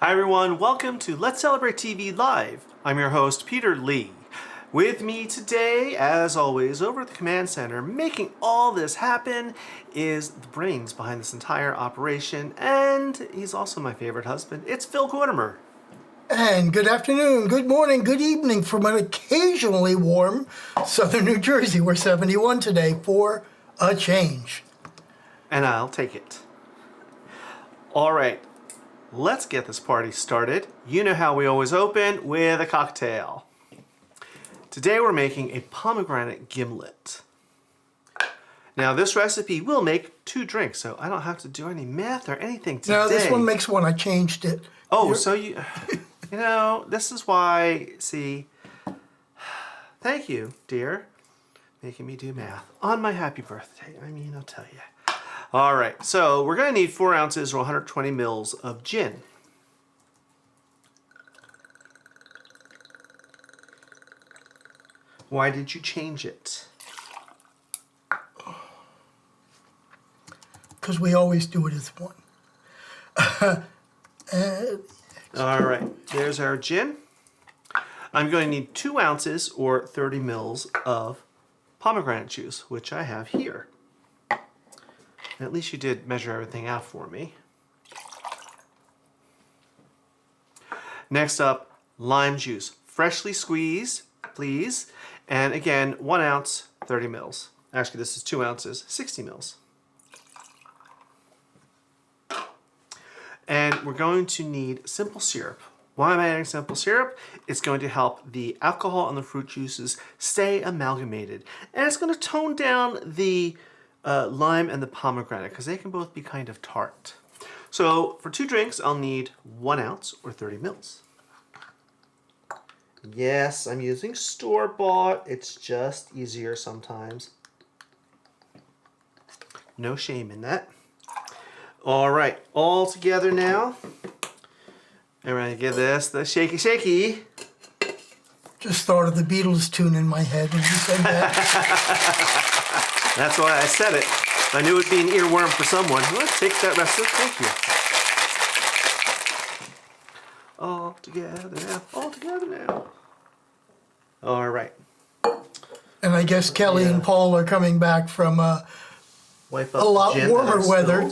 Hi everyone, welcome to Let's Celebrate TV Live. I'm your host, Peter Lee. With me today, as always, over at the command center, making all this happen, is the brains behind this entire operation, and he's also my favorite husband. It's Phil Quartermer. And good afternoon, good morning, good evening from an occasionally warm southern New Jersey. We're 71 today for a change. And I'll take it. All right, let's get this party started. You know how we always open with a cocktail. Today we're making a pomegranate gimlet. Now this recipe will make 2 drinks, so I don't have to do any math or anything today. No, this one makes 1. I changed it. Oh, so you know, this is why, see, thank you, dear, making me do math on my happy birthday. I mean, I'll tell you. All right, so we're going to need 4 ounces or 120 mils of gin. Why did you change it? Because we always do it as 1. All right, there's our gin. I'm going to need 2 ounces or 30 mils of pomegranate juice, which I have here. At least you did measure everything out for me. Next up, lime juice. Freshly squeezed, please. And again, 1 ounce, 30 mils. Actually, this is 2 ounces, 60 mils. And we're going to need simple syrup. Why am I adding simple syrup? It's going to help the alcohol and the fruit juices stay amalgamated. And it's going to tone down the lime and the pomegranate because they can both be kind of tart. So for 2 drinks, I'll need 1 ounce or 30 mils. Yes, I'm using store-bought. It's just easier sometimes. No shame in that. All right, all together now. And we're gonna give this the shaky shaky. Just thought of the Beatles tune in my head when you said that. That's why I said it. I knew it would be an earworm for someone. Let's take that rest of it. Thank you. All together now. All together now. All right. And I guess Kelly and Paul are coming back from a lot warmer weather.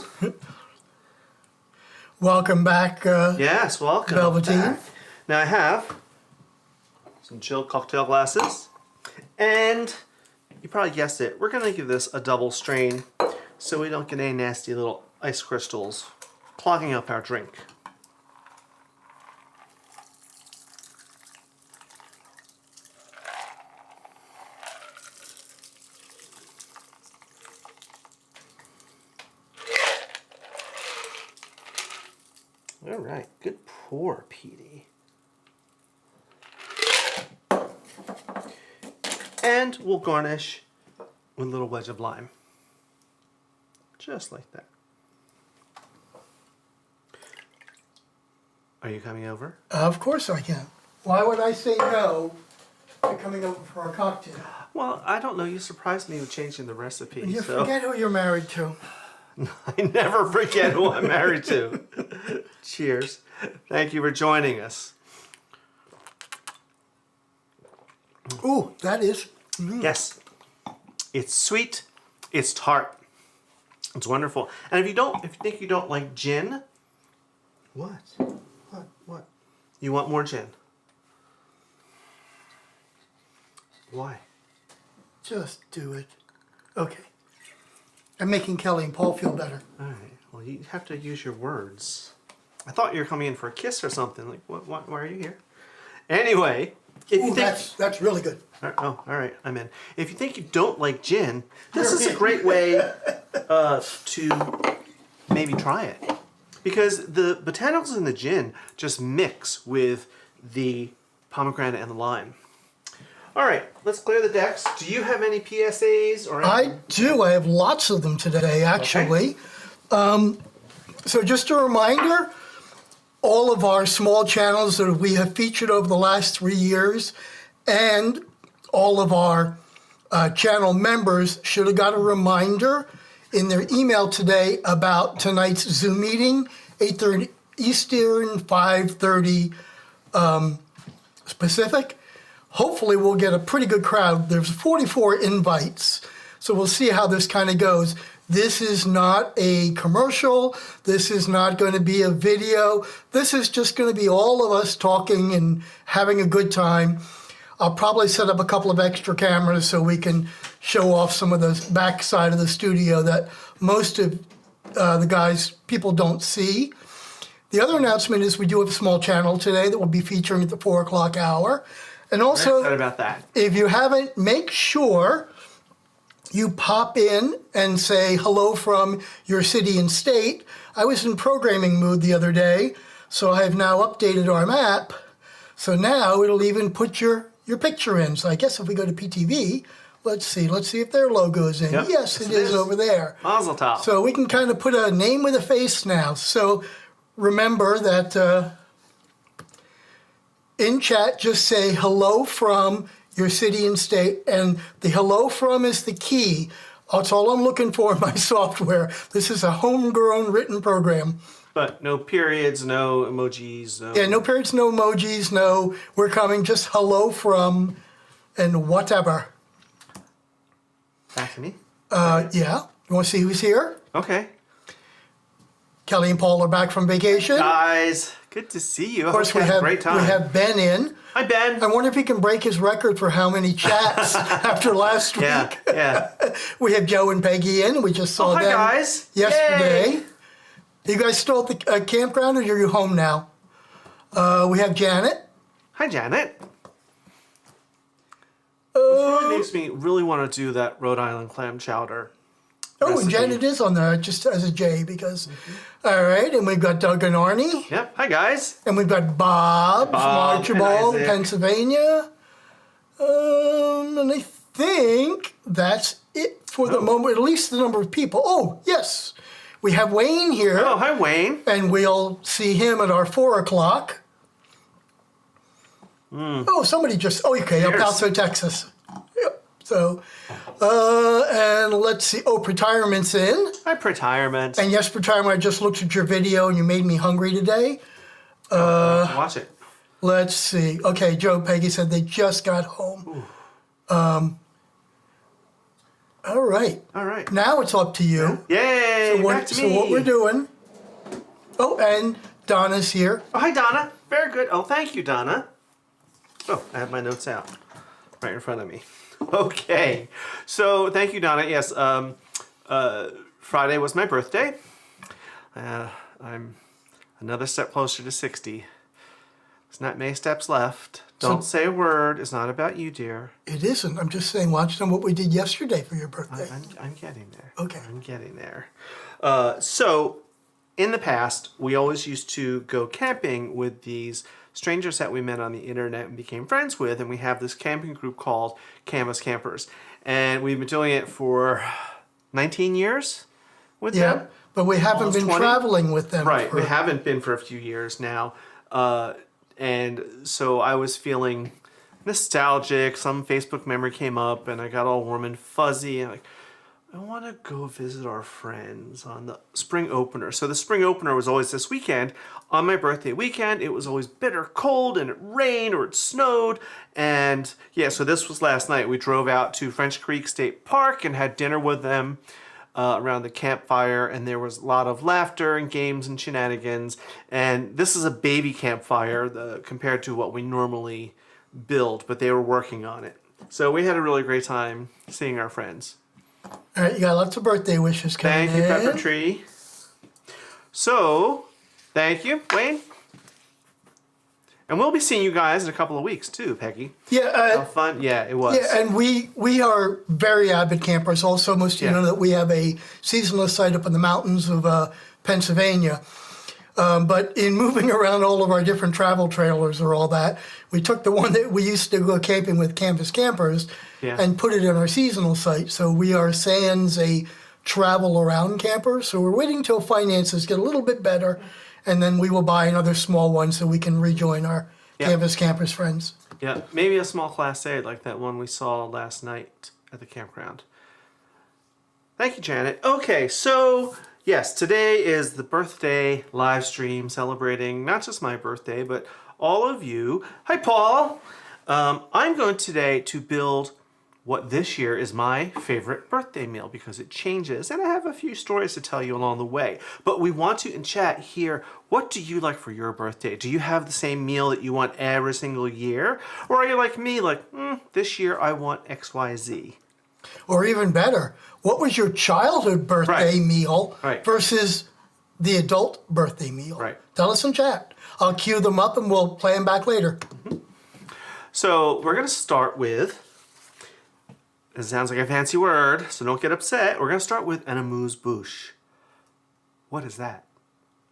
Welcome back. Yes, welcome. Velveteen. Back. Now I have some chilled cocktail glasses, and you probably guessed it. We're gonna give this a double strain so we don't get any nasty little ice crystals clogging up our drink. All right, good pour, Petey. And we'll garnish with a little wedge of lime. Just like that. Are you coming over? Of course I can. Why would I say no to coming over for a cocktail? Well, I don't know. You surprised me with changing the recipe. You forget who you're married to. I never forget who I'm married to. Cheers. Thank you for joining us. Ooh, that is. Yes. It's sweet. It's tart. It's wonderful. And if you think you don't like gin, what? You want more gin? Why? Just do it. Okay. I'm making Kelly and Paul feel better. All right. Well, you have to use your words. I thought you were coming in for a kiss or something. Like, what? Why are you here? Anyway, if you think that's really good. oh, all right, I'm in. If you think you don't like gin, this is a great way to maybe try it, because the botanicals in the gin just mix with the pomegranate and the lime. All right, let's clear the decks. Do you have any PSAs or anything? I do. I have lots of them today, actually. Okay. So just a reminder, all of our small channels that we have featured over the last 3 years and all of our channel members should have got a reminder in their email today about tonight's Zoom meeting, 8:30 Eastern, 5:30 Pacific. Hopefully we'll get a pretty good crowd. There's 44 invites, so we'll see how this kind of goes. This is not a commercial. This is not going to be a video. This is just going to be all of us talking and having a good time. I'll probably set up a couple of extra cameras so we can show off some of the back side of the studio that most of people don't see. The other announcement is we do have a small channel today that will be featuring at the 4 o'clock hour. And also, Very excited about that. If you haven't, make sure you pop in and say hello from your city and state. I was in programming mood the other day, so I have now updated our map. So now it'll even put your picture in. So I guess if we go to PTV, let's see if their logo is in. Yep. Yes, it is over there. Mazel tov. So we can kind of put a name with a face now. So remember that in chat, just say hello from your city and state, and the hello from is the key. That's all I'm looking for in my software. This is a homegrown written program. But no periods, no emojis, no... Yeah, no periods, no emojis, no we're coming, just hello from and whatever. Back to me? Yeah. You want to see who's here? Okay. Kelly and Paul are back from vacation. Guys, good to see you. Of course, we have Ben in. Hi, Ben. I wonder if he can break his record for how many chats after last week. Yeah. We have Joe and Peggy in. We just saw hi, them guys. yesterday. Yay. You guys still at the campground, or are you home now? We have Janet. Hi, Janet. Which really makes me really want to do that Rhode Island clam chowder. Oh, recipe. and Janet is on there just as a J because. All right, and we've got Doug and Arnie. Yep. Hi, guys. And we've got Bob from Archibald, Pennsylvania. And I think that's it for the moment, at least the number of people. Oh, yes. We have Wayne here. Oh, hi, Wayne. And we'll see him at our 4 o'clock. Oh, somebody just, okay, El Paso, Texas. Yep. So, and let's see. Oh, Retirement's in. Hi, Retirement. And yes, Retirement, I just looked at your video and you made me hungry today. Watch it. Let's see. Okay, Joe, Peggy said they just got home. All right. Now it's up to you. Yay, back to me. So what we're doing. Oh, and Donna's here. Oh, hi, Donna. Very good. Oh, thank you, Donna. Oh, I have my notes out right in front of me. Okay. So, thank you, Donna. Yes, Friday was my birthday. I'm another step closer to 60. There's not many steps left. Don't say a word. It's not about you, dear. It isn't. I'm just saying, watch them what we did yesterday for your birthday. I'm getting there. Okay. I'm getting there. So, in the past, we always used to go camping with these strangers that we met on the internet and became friends with, and we have this camping group called Canvas Campers. And we've been doing it for 19 years with them. Yeah, but we haven't Almost been 20. traveling with them. Right, we haven't been for a few years now. And so I was feeling nostalgic. Some Facebook memory came up, and I got all warm and fuzzy. And I want to go visit our friends on the spring opener. So the spring opener was always this weekend. On my birthday weekend, it was always bitter cold, and it rained or it snowed. And yeah, so this was last night. We drove out to French Creek State Park and had dinner with them around the campfire, and there was a lot of laughter and games and shenanigans. And this is a baby campfire compared to what we normally build, but they were working on it. So we had a really great time seeing our friends. All right, you got lots of birthday wishes coming in. Thank you, Pepper Tree. So, thank you, Wayne. And we'll be seeing you guys in a couple of weeks too, Peggy. Yeah. How fun? Yeah, it was. Yeah, and we are very avid campers. Also, most of you know that we have a seasonless site up in the mountains of Pennsylvania. But in moving around all of our different travel trailers or all that, we took the one that we used to go camping with, Canvas Campers, and put it in our seasonal site. So we are sans a travel around camper. So we're waiting till finances get a little bit better, and then we will buy another small one so we can rejoin our Canvas Campers friends. Yeah, maybe a small Class A like that one we saw last night at the campground. Thank you, Janet. Okay, so Yes, today is the birthday live stream celebrating not just my birthday, but all of you. Hi, Paul. I'm going today to build what this year is my favorite birthday meal because it changes, and I have a few stories to tell you along the way. But we want to, in chat, hear what do you like for your birthday? Do you have the same meal that you want every single year? Or are you like me, like, this year I want XYZ? Or even better, what was your childhood birthday meal versus the adult birthday meal? Right. Tell us in chat. I'll cue them up and we'll play them back later. So we're going to start with, it sounds like a fancy word, so don't get upset. We're going to start with an amuse bouche. What is that?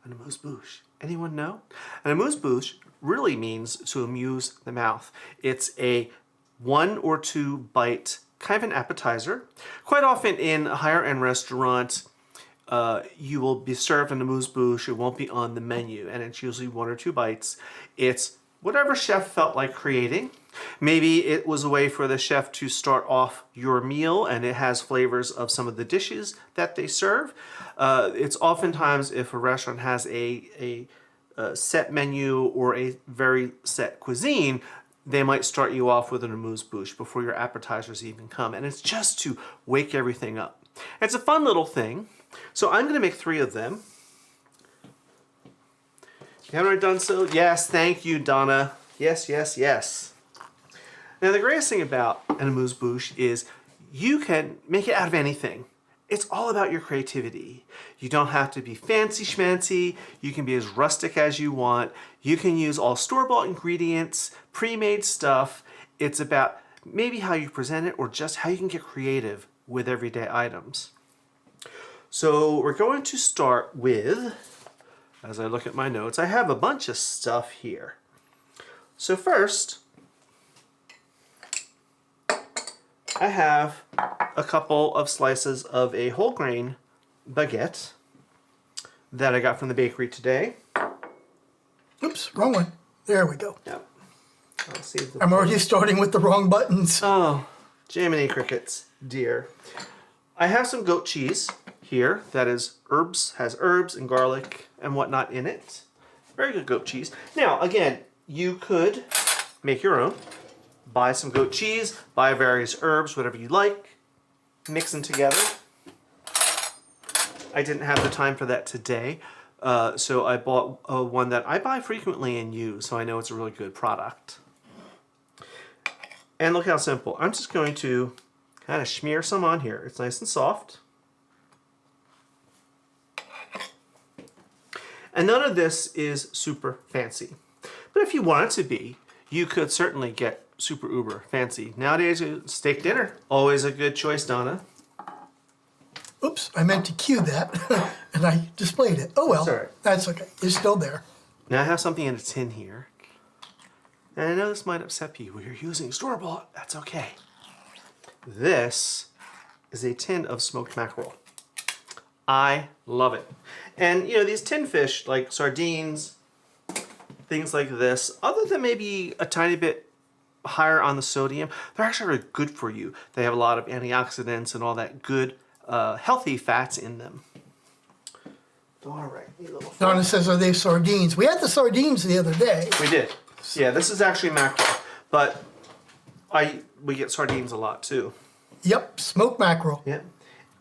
An amuse bouche. Anyone know? An amuse bouche really means to amuse the mouth. It's a 1 or 2 bite kind of an appetizer. Quite often in a higher end restaurant, you will be served an amuse bouche. It won't be on the menu, and it's usually 1 or 2 bites. It's whatever chef felt like creating. Maybe it was a way for the chef to start off your meal, and it has flavors of some of the dishes that they serve. It's oftentimes if a restaurant has a set menu or a very set cuisine, they might start you off with an amuse bouche before your appetizers even come, and it's just to wake everything up. It's a fun little thing. So I'm going to make 3 of them. Haven't I done so? Yes, thank you, Donna. Yes, yes, yes. Now, the greatest thing about an amuse bouche is you can make it out of anything. It's all about your creativity. You don't have to be fancy schmancy. You can be as rustic as you want. You can use all store-bought ingredients, pre-made stuff. It's about maybe how you present it or just how you can get creative with everyday items. So we're going to start with, as I look at my notes, I have a bunch of stuff here. So first, I have a couple of slices of a whole grain baguette that I got from the bakery today. Oops, wrong one. There we go. Yep. I'll see if I'm already starting with the wrong buttons. Oh, Jiminy Crickets, dear. I have some goat cheese here that is has herbs and garlic and whatnot in it. Very good goat cheese. Now, again, you could make your own. Buy some goat cheese, buy various herbs, whatever you like, mix them together. I didn't have the time for that today, so I bought one that I buy frequently and use, so I know it's a really good product. And look how simple. I'm just going to kind of smear some on here. It's nice and soft. And none of this is super fancy. But if you want it to be, you could certainly get super uber fancy. Nowadays, steak dinner, always a good choice, Donna. Oops, I meant to cue that, and I displayed it. Oh well, Sorry. That's okay. It's still there. Now I have something in a tin here. And I know this might upset people. You're using store-bought. That's okay. This is a tin of smoked mackerel. I love it. And, you know, these tin fish, like sardines, things like this, other than maybe a tiny bit higher on the sodium, they're actually really good for you. They have a lot of antioxidants and all that good, healthy fats in them. All right. Donna says, are they sardines? We had the sardines the other day. We did. Yeah, this is actually mackerel, but we get sardines a lot too. Yep, smoked mackerel. Yeah,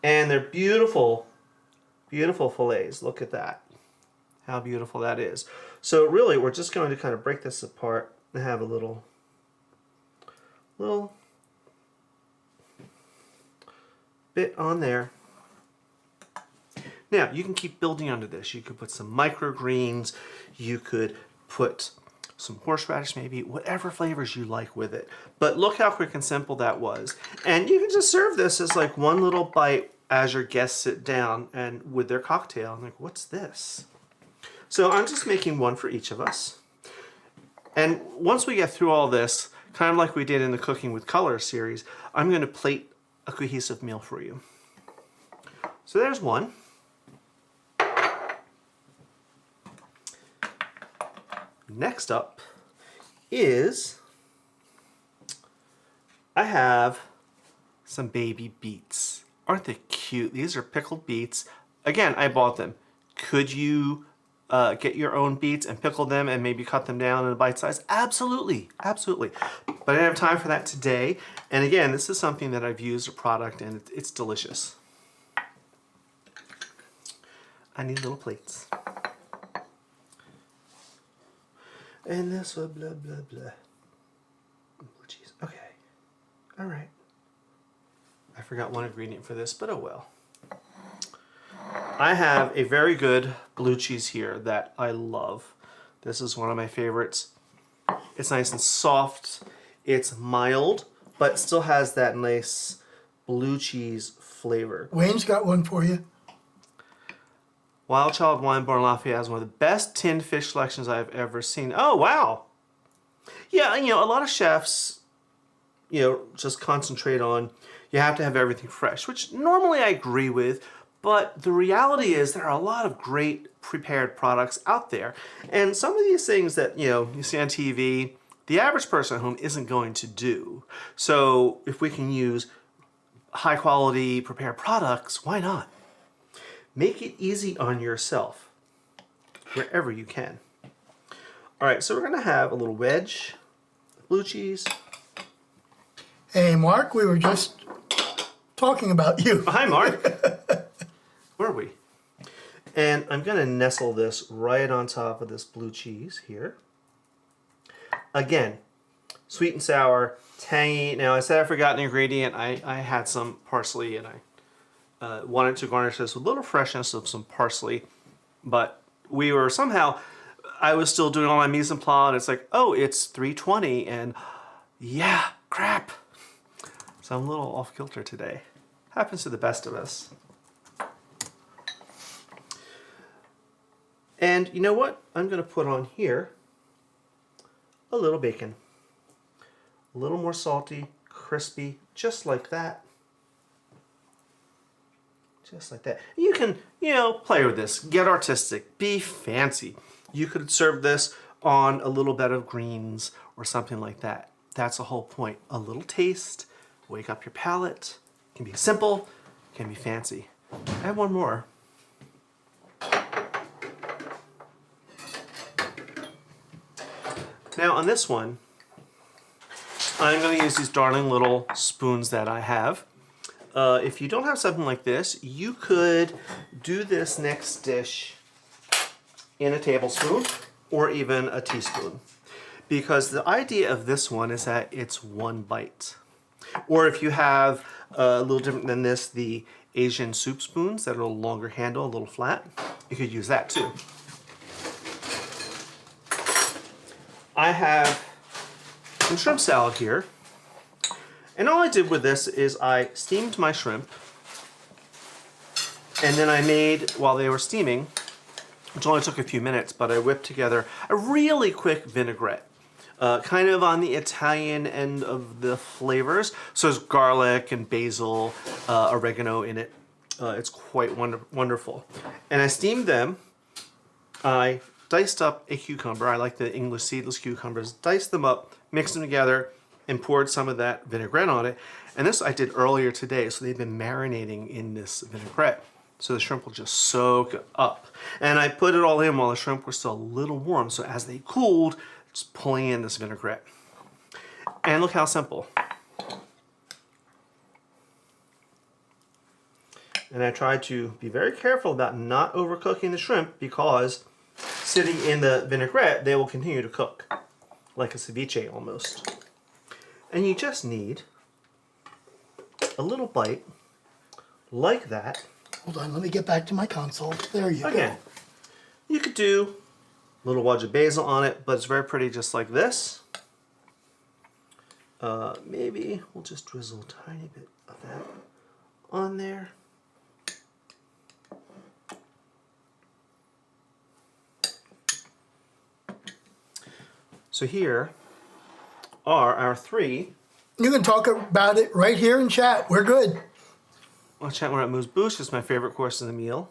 and they're beautiful, beautiful fillets. Look at that. How beautiful that is. So really, we're just going to kind of break this apart and have a little bit on there. Now, you can keep building onto this. You could put some microgreens. You could put some horseradish maybe, whatever flavors you like with it. But look how quick and simple that was. And you can just serve this as like one little bite as your guests sit down and with their cocktail. I'm like, what's this? So I'm just making one for each of us. And once we get through all this, kind of like we did in the Cooking with Color series, I'm going to plate a cohesive meal for you. So there's one. Next up is I have some baby beets. Aren't they cute? These are pickled beets. again, I bought them. Could you get your own beets and pickle them and maybe cut them down in a bite size? Absolutely, absolutely. But I didn't have time for that today. And again, this is something that I've used a product and it's delicious. I need little plates. And this one, blah, blah, blah. Blue cheese, okay. All right. I forgot one ingredient for this, but oh well. I have a very good blue cheese here that I love. This is one of my favorites. It's nice and soft. It's mild, but still has that nice blue cheese flavor. Wayne's got one for you. Wild Child Wine Bar in Lafayette has one of the best tinned fish selections I've ever seen. Oh, wow. Yeah, you know, a lot of chefs, you know, just concentrate on you have to have everything fresh, which normally I agree with, but the reality is there are a lot of great prepared products out there. And some of these things that, you know, you see on TV, the average person at home isn't going to do. So if we can use high quality prepared products, why not? Make it easy on yourself wherever you can. All right, so we're gonna have a little wedge of blue cheese. Hey, Mark, we were just talking about you. Hi, Mark. Where are we? And I'm gonna nestle this right on top of this blue cheese here. Again, sweet and sour, tangy. Now, I said I forgot an ingredient. I had some parsley and I wanted to garnish this with a little freshness of some parsley, but we were somehow, I was still doing all my mise en place, and it's like, oh, it's 3:20, and yeah, crap. So I'm a little off kilter today. Happens to the best of us. And you know what? I'm gonna put on here a little bacon. A little more salty, crispy, just like that. Just like that. You can, you know, play with this. Get artistic. Be fancy. You could serve this on a little bed of greens or something like that. That's the whole point. A little taste. Wake up your palate. It can be simple. It can be fancy. I have one more. Now on this one, I'm going to use these darling little spoons that I have. If you don't have something like this, you could do this next dish in a tablespoon or even a teaspoon. Because the idea of this one is that it's one bite. Or if you have a little different than this, the Asian soup spoons that are a little longer handle, a little flat, you could use that too. I have some shrimp salad here. And all I did with this is I steamed my shrimp, and then I made, while they were steaming, which only took a few minutes, but I whipped together a really quick vinaigrette, kind of on the Italian end of the flavors. So there's garlic and basil, oregano in it. It's quite wonderful. And I steamed them. I diced up a cucumber. I like the English seedless cucumbers. Diced them up, mixed them together, and poured some of that vinaigrette on it. And this I did earlier today, so they've been marinating in this vinaigrette. So the shrimp will just soak up. And I put it all in while the shrimp were still a little warm, so as they cooled, just pulling in this vinaigrette. And look how simple. And I tried to be very careful about not overcooking the shrimp, because sitting in the vinaigrette, they will continue to cook, like a ceviche almost. And you just need a little bite like that. Hold on, let me get back to my console. There you Again, you could do a little wedge of basil on it, but it's very pretty just like this. Maybe we'll just drizzle a tiny bit of that on there. So here are our three. You can talk about it right here in chat. We're good. I'll chat more about Amuse. Bouch is my favorite course of the meal.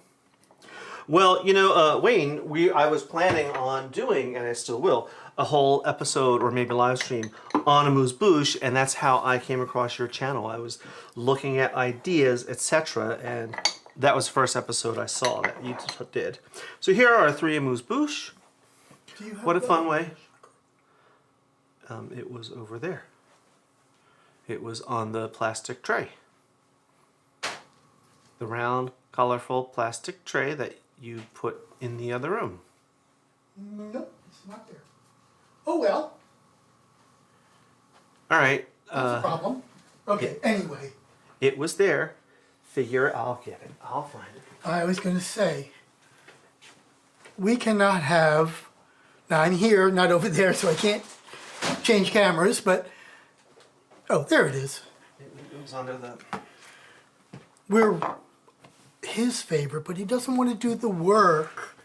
Well, you know, Wayne, I was planning on doing, and I still will, a whole episode or maybe live stream on Amuse Bouch, and that's how I came across your channel. I was looking at ideas, etc., and that was the first episode I saw that you did. So here are our 3 Amuse Bouche. What a fun way. It was over there. It was on the plastic tray. The round, colorful plastic tray that you put in the other room. No, it's not there. Oh well. All right. That's a problem. Okay, anyway. It was there. Figure I'll get it. I'll find it. I was going to say, we cannot have, now I'm here, not over there, so I can't change cameras, but, oh, there it is. It was under the... We're his favorite, but he doesn't want to do the work.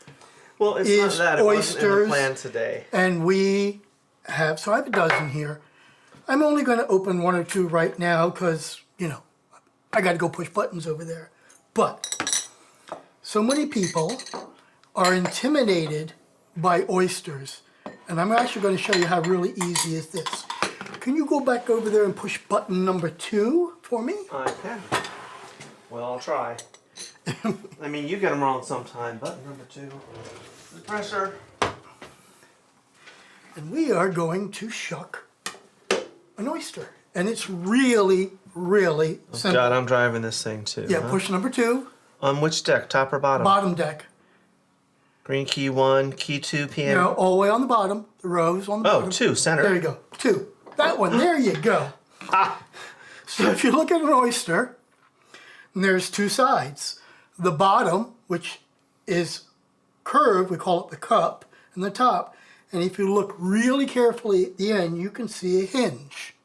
Well, it's not that. It wasn't in the Oysters, plan today. and we have, so I have a dozen here. I'm only going to open 1 or 2 right now because, you know, I got to go push buttons over there. But so many people are intimidated by oysters. And I'm actually going to show you how really easy is this. Can you go back over there and push button number 2 for me? I can. Well, I'll try. I mean, you get them wrong sometime. Button number 2. The pressure. And we are going to shuck an oyster. And it's really, really simple. God, I'm driving this thing too. Yeah, huh? push number 2. On which deck? Top or bottom? Bottom deck. Green key 1, key 2, PM. No, all the way on the bottom. The rows on the bottom. 2, center. There you go. 2. That one. There you go. Ah. So if you look at an oyster, there's 2 sides. The bottom, which is curved, we call it the cup, and the top. And if you look really carefully at the end, you can see a hinge.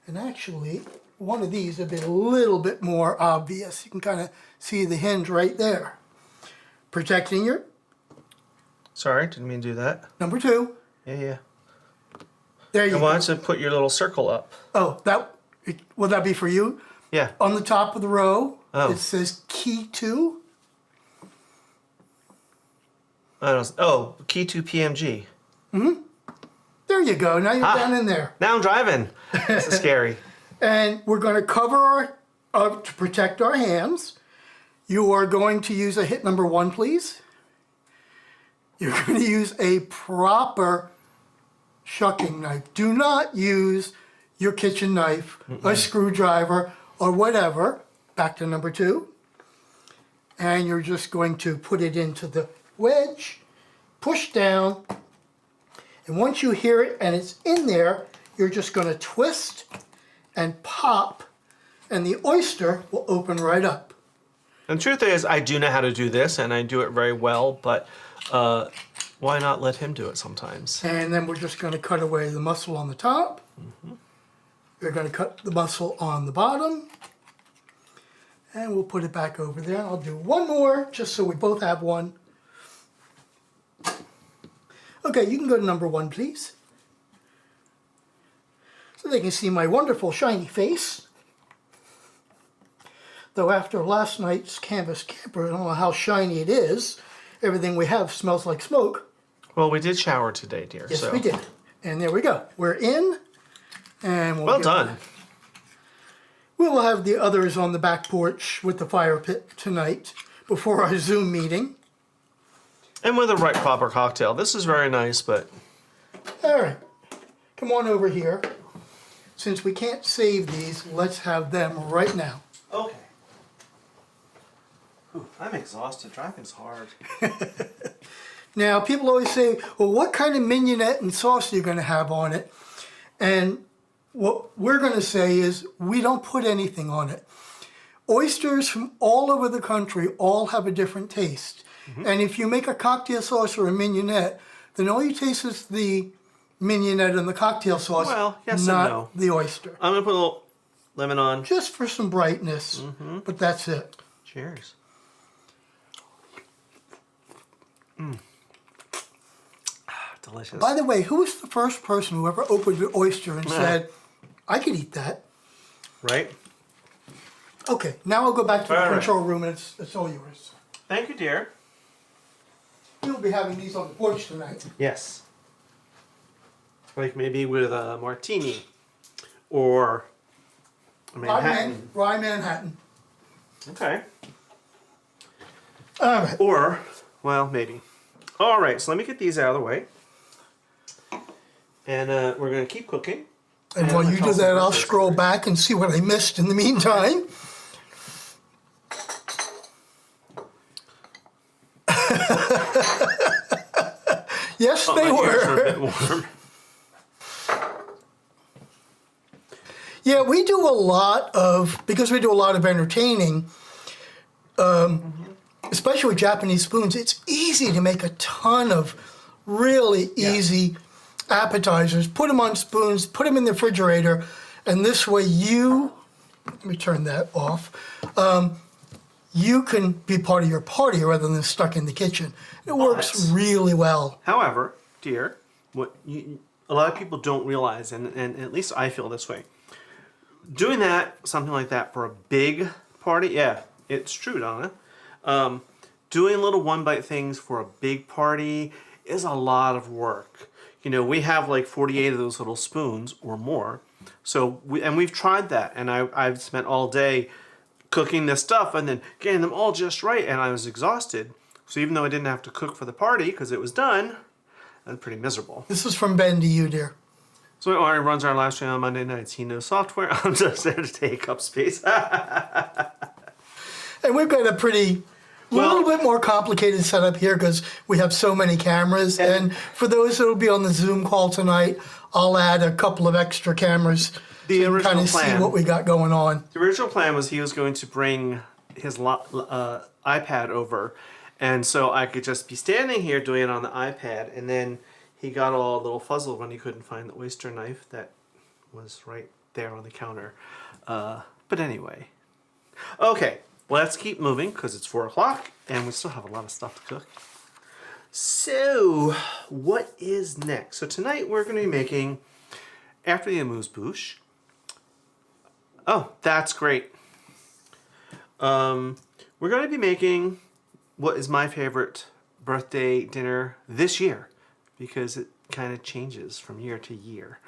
And actually, one of these would be a little bit more obvious. You can kind of see the hinge right there. Protecting your Sorry, didn't mean to do that. number 2. Yeah. There you And go. why don't you put your little circle up? Oh, will that be for you? Yeah. On the top of the row, Oh. it says key 2. Key 2 PMG. There you go. Now you're down in there. Now I'm driving. This is scary. And we're going to cover to protect our hands. You are going to use a hit number 1, please. You're going to use a proper shucking knife. Do not use your kitchen knife, a screwdriver, or whatever. Back to number 2. And you're just going to put it into the wedge, push down, and once you hear it and it's in there, you're just going to twist and pop, and the oyster will open right up. And the truth is, I do know how to do this, and I do it very well, but why not let him do it sometimes? And then we're just going to cut away the muscle on the top. We're going to cut the muscle on the bottom. And we'll put it back over there. I'll do 1 more, just so we both have 1. Okay, you can go to number 1, please. So they can see my wonderful shiny face. Though after last night's canvas camper, I don't know how shiny it is. Everything we have smells like smoke. Well, we did shower today, dear. Yes, so. we did. And there we go. We're in. And we'll Well get done. We will have the others on the back porch with the fire pit tonight before our Zoom meeting. And with the right proper cocktail. This is very nice, but... All right. Come on over here. Since we can't save these, let's have them right now. Okay. Ooh, I'm exhausted. Driving's hard. Now, people always say, well, what kind of mignonette and sauce are you going to have on it? And what we're going to say is we don't put anything on it. Oysters from all over the country all have a different taste. And if you make a cocktail sauce or a mignonette, then all you taste is the mignonette and the cocktail sauce, Well, yes not and no. the oyster. I'm going to put a little lemon on. Just for some brightness, but that's it. Cheers. Delicious. By the way, who was the first person who ever opened an oyster and said, I could eat that? Right? Okay, now I'll go back to the All right. control room and it's all yours. Thank you, dear. We'll be having these on the porch tonight. Yes. Like maybe with a martini or a Manhattan. Rye Manhattan. Okay. All right. Or, well, maybe. All right, so let me get these out of the way. And we're going to keep cooking. And while you do that, I'll scroll back and see what I missed in the meantime. Yes, they my ears are a were. bit warm. Yeah, we do a lot of, because we do a lot of entertaining, especially with Japanese spoons, it's easy to make a ton of really easy appetizers. Put them on spoons, put them in the refrigerator, and this way let me turn that off, you can be part of your party rather than stuck in the kitchen. It works really well. However, dear, a lot of people don't realize, and at least I feel this way, doing something like that for a big party, yeah, it's true, Donna. Doing little one-bite things for a big party is a lot of work. You know, we have like 48 of those little spoons or more. So, we've tried that, and I've spent all day cooking this stuff and then getting them all just right, and I was exhausted. So even though I didn't have to cook for the party because it was done, I was pretty miserable. This is from Ben to you, dear. So Ari runs our live stream on Monday nights. He knows software. I'm just there to take up space. And we've got a little bit more complicated setup here because we have so many cameras. And for those that will be on the Zoom call tonight, I'll add a couple of extra cameras The so you original can kind of plan. see what we got going on. The original plan was he was going to bring his iPad over, and so I could just be standing here doing it on the iPad, and then he got all a little fuzzled when he couldn't find the oyster knife that was right there on the counter. But anyway. Okay, let's keep moving because it's 4 o'clock and we still have a lot of stuff to cook. So, what is next? So tonight we're going to be making, after the Amuse Bouch. Oh, that's great. We're going to be making what is my favorite birthday dinner this year, because it kind of changes from year to year.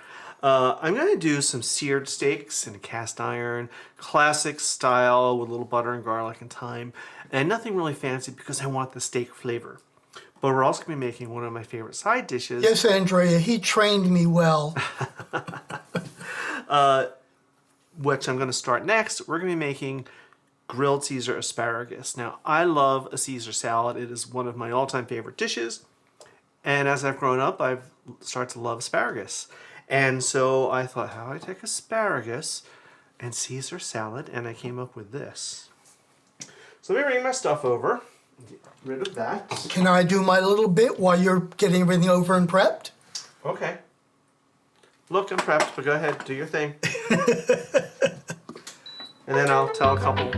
I'm going to do some seared steaks in a cast iron, classic style with a little butter and garlic and thyme, and nothing really fancy because I want the steak flavor. But we're also going to be making one of my favorite side dishes. Yes, Andrea, he trained me well. Which I'm going to start next. We're going to be making grilled Caesar asparagus. Now, I love a Caesar salad. It is one of my all-time favorite dishes. And as I've grown up, I've started to love asparagus. And so I thought, how do I take asparagus and Caesar salad? And I came up with this. So let me bring my stuff over. Get rid of that. Can I do my little bit while you're getting everything over and prepped? Okay. Look, I'm prepped, but go ahead, do your thing. And then I'll tell a couple.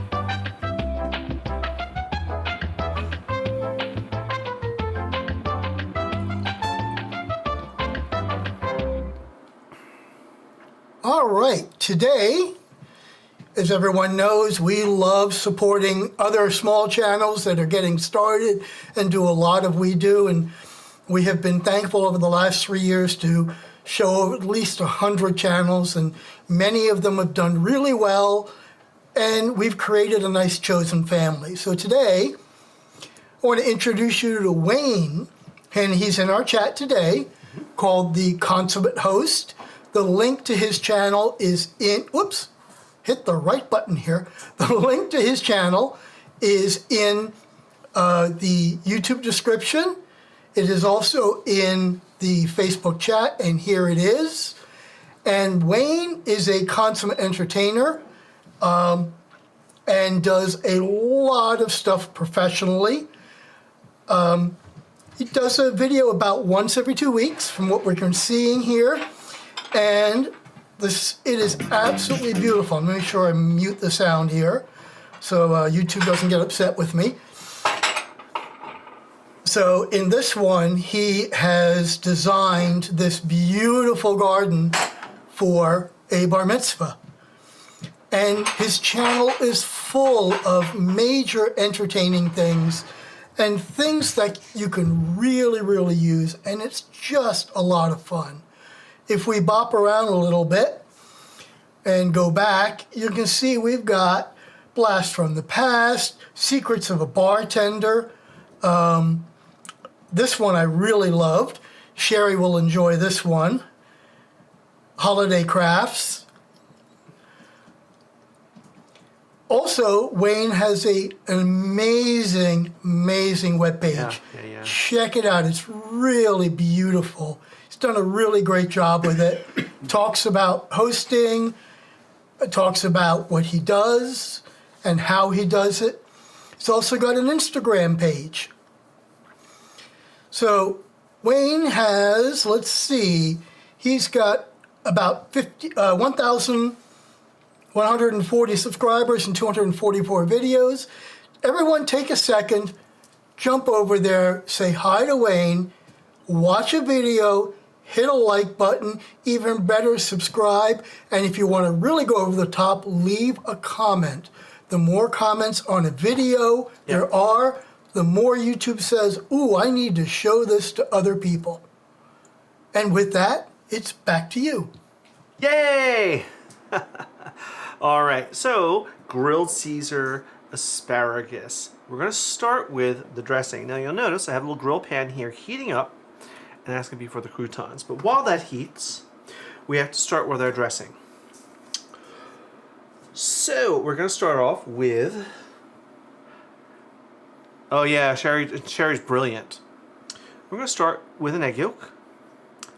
All right, today, as everyone knows, we love supporting other small channels that are getting started and do a lot of we do. And we have been thankful over the last 3 years to show at least 100 channels, and many of them have done really well, and we've created a nice chosen family. So today, I want to introduce you to Wayne, and he's in our chat today, called the Consummate Host. The link to his channel is hit the right button here. The link to his channel is in the YouTube description. It is also in the Facebook chat, and here it is. And Wayne is a consummate entertainer and does a lot of stuff professionally. He does a video about once every 2 weeks from what we're seeing here. And it is absolutely beautiful. I'm going to make sure I mute the sound here so YouTube doesn't get upset with me. So in this one, he has designed this beautiful garden for a bar mitzvah. And his channel is full of major entertaining things and things that you can really, really use. And it's just a lot of fun. If we bop around a little bit and go back, you can see we've got Blast from the Past, Secrets of a Bartender. This one I really loved. Sherry will enjoy this one. Holiday Crafts. Also, Wayne has an amazing webpage. Yeah. Check it out. It's really beautiful. He's done a really great job with it. Talks about hosting, talks about what he does and how he does it. He's also got an Instagram page. So Wayne has, let's see, he's got about 1,140 subscribers and 244 videos. Everyone take a second, jump over there, say hi to Wayne, watch a video, hit a like button, even better, subscribe, and if you want to really go over the top, leave a comment. The more comments on a video there are, the more YouTube says, ooh, I need to show this to other people. And with that, it's back to you. Yay! All right, so grilled Caesar asparagus. We're going to start with the dressing. Now you'll notice I have a little grill pan here heating up, and that's going to be for the croutons. But while that heats, we have to start with our dressing. So we're going to start off with, oh yeah, Sherry's brilliant. We're going to start with an egg yolk.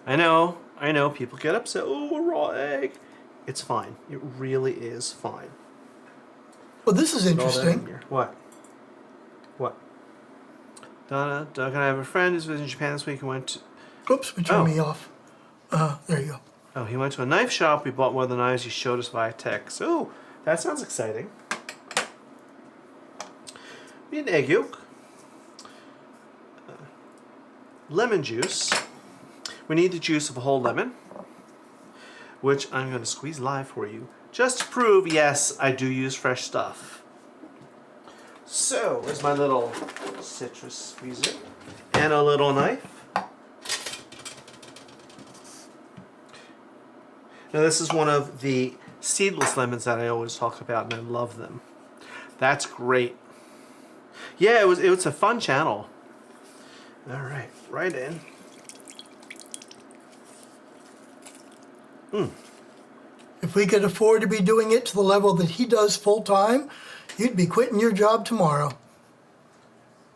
I know, people get upset, oh, a raw egg. It's fine. It really is fine. Well, this is interesting. What? Donna, Doug and I have a friend who's visiting Japan this week and went to... Oops, we turned me off. There you go. Oh, he went to a knife shop. We bought one of the knives he showed us via text. Oh, that sounds exciting. We need an egg yolk. Lemon juice. We need the juice of a whole lemon, which I'm going to squeeze live for you, just to prove, yes, I do use fresh stuff. So, there's my little citrus squeezer and a little knife. Now this is one of the seedless lemons that I always talk about, and I love them. That's great. Yeah, it was a fun channel. All right, right in. If we could afford to be doing it to the level that he does full time, you'd be quitting your job tomorrow.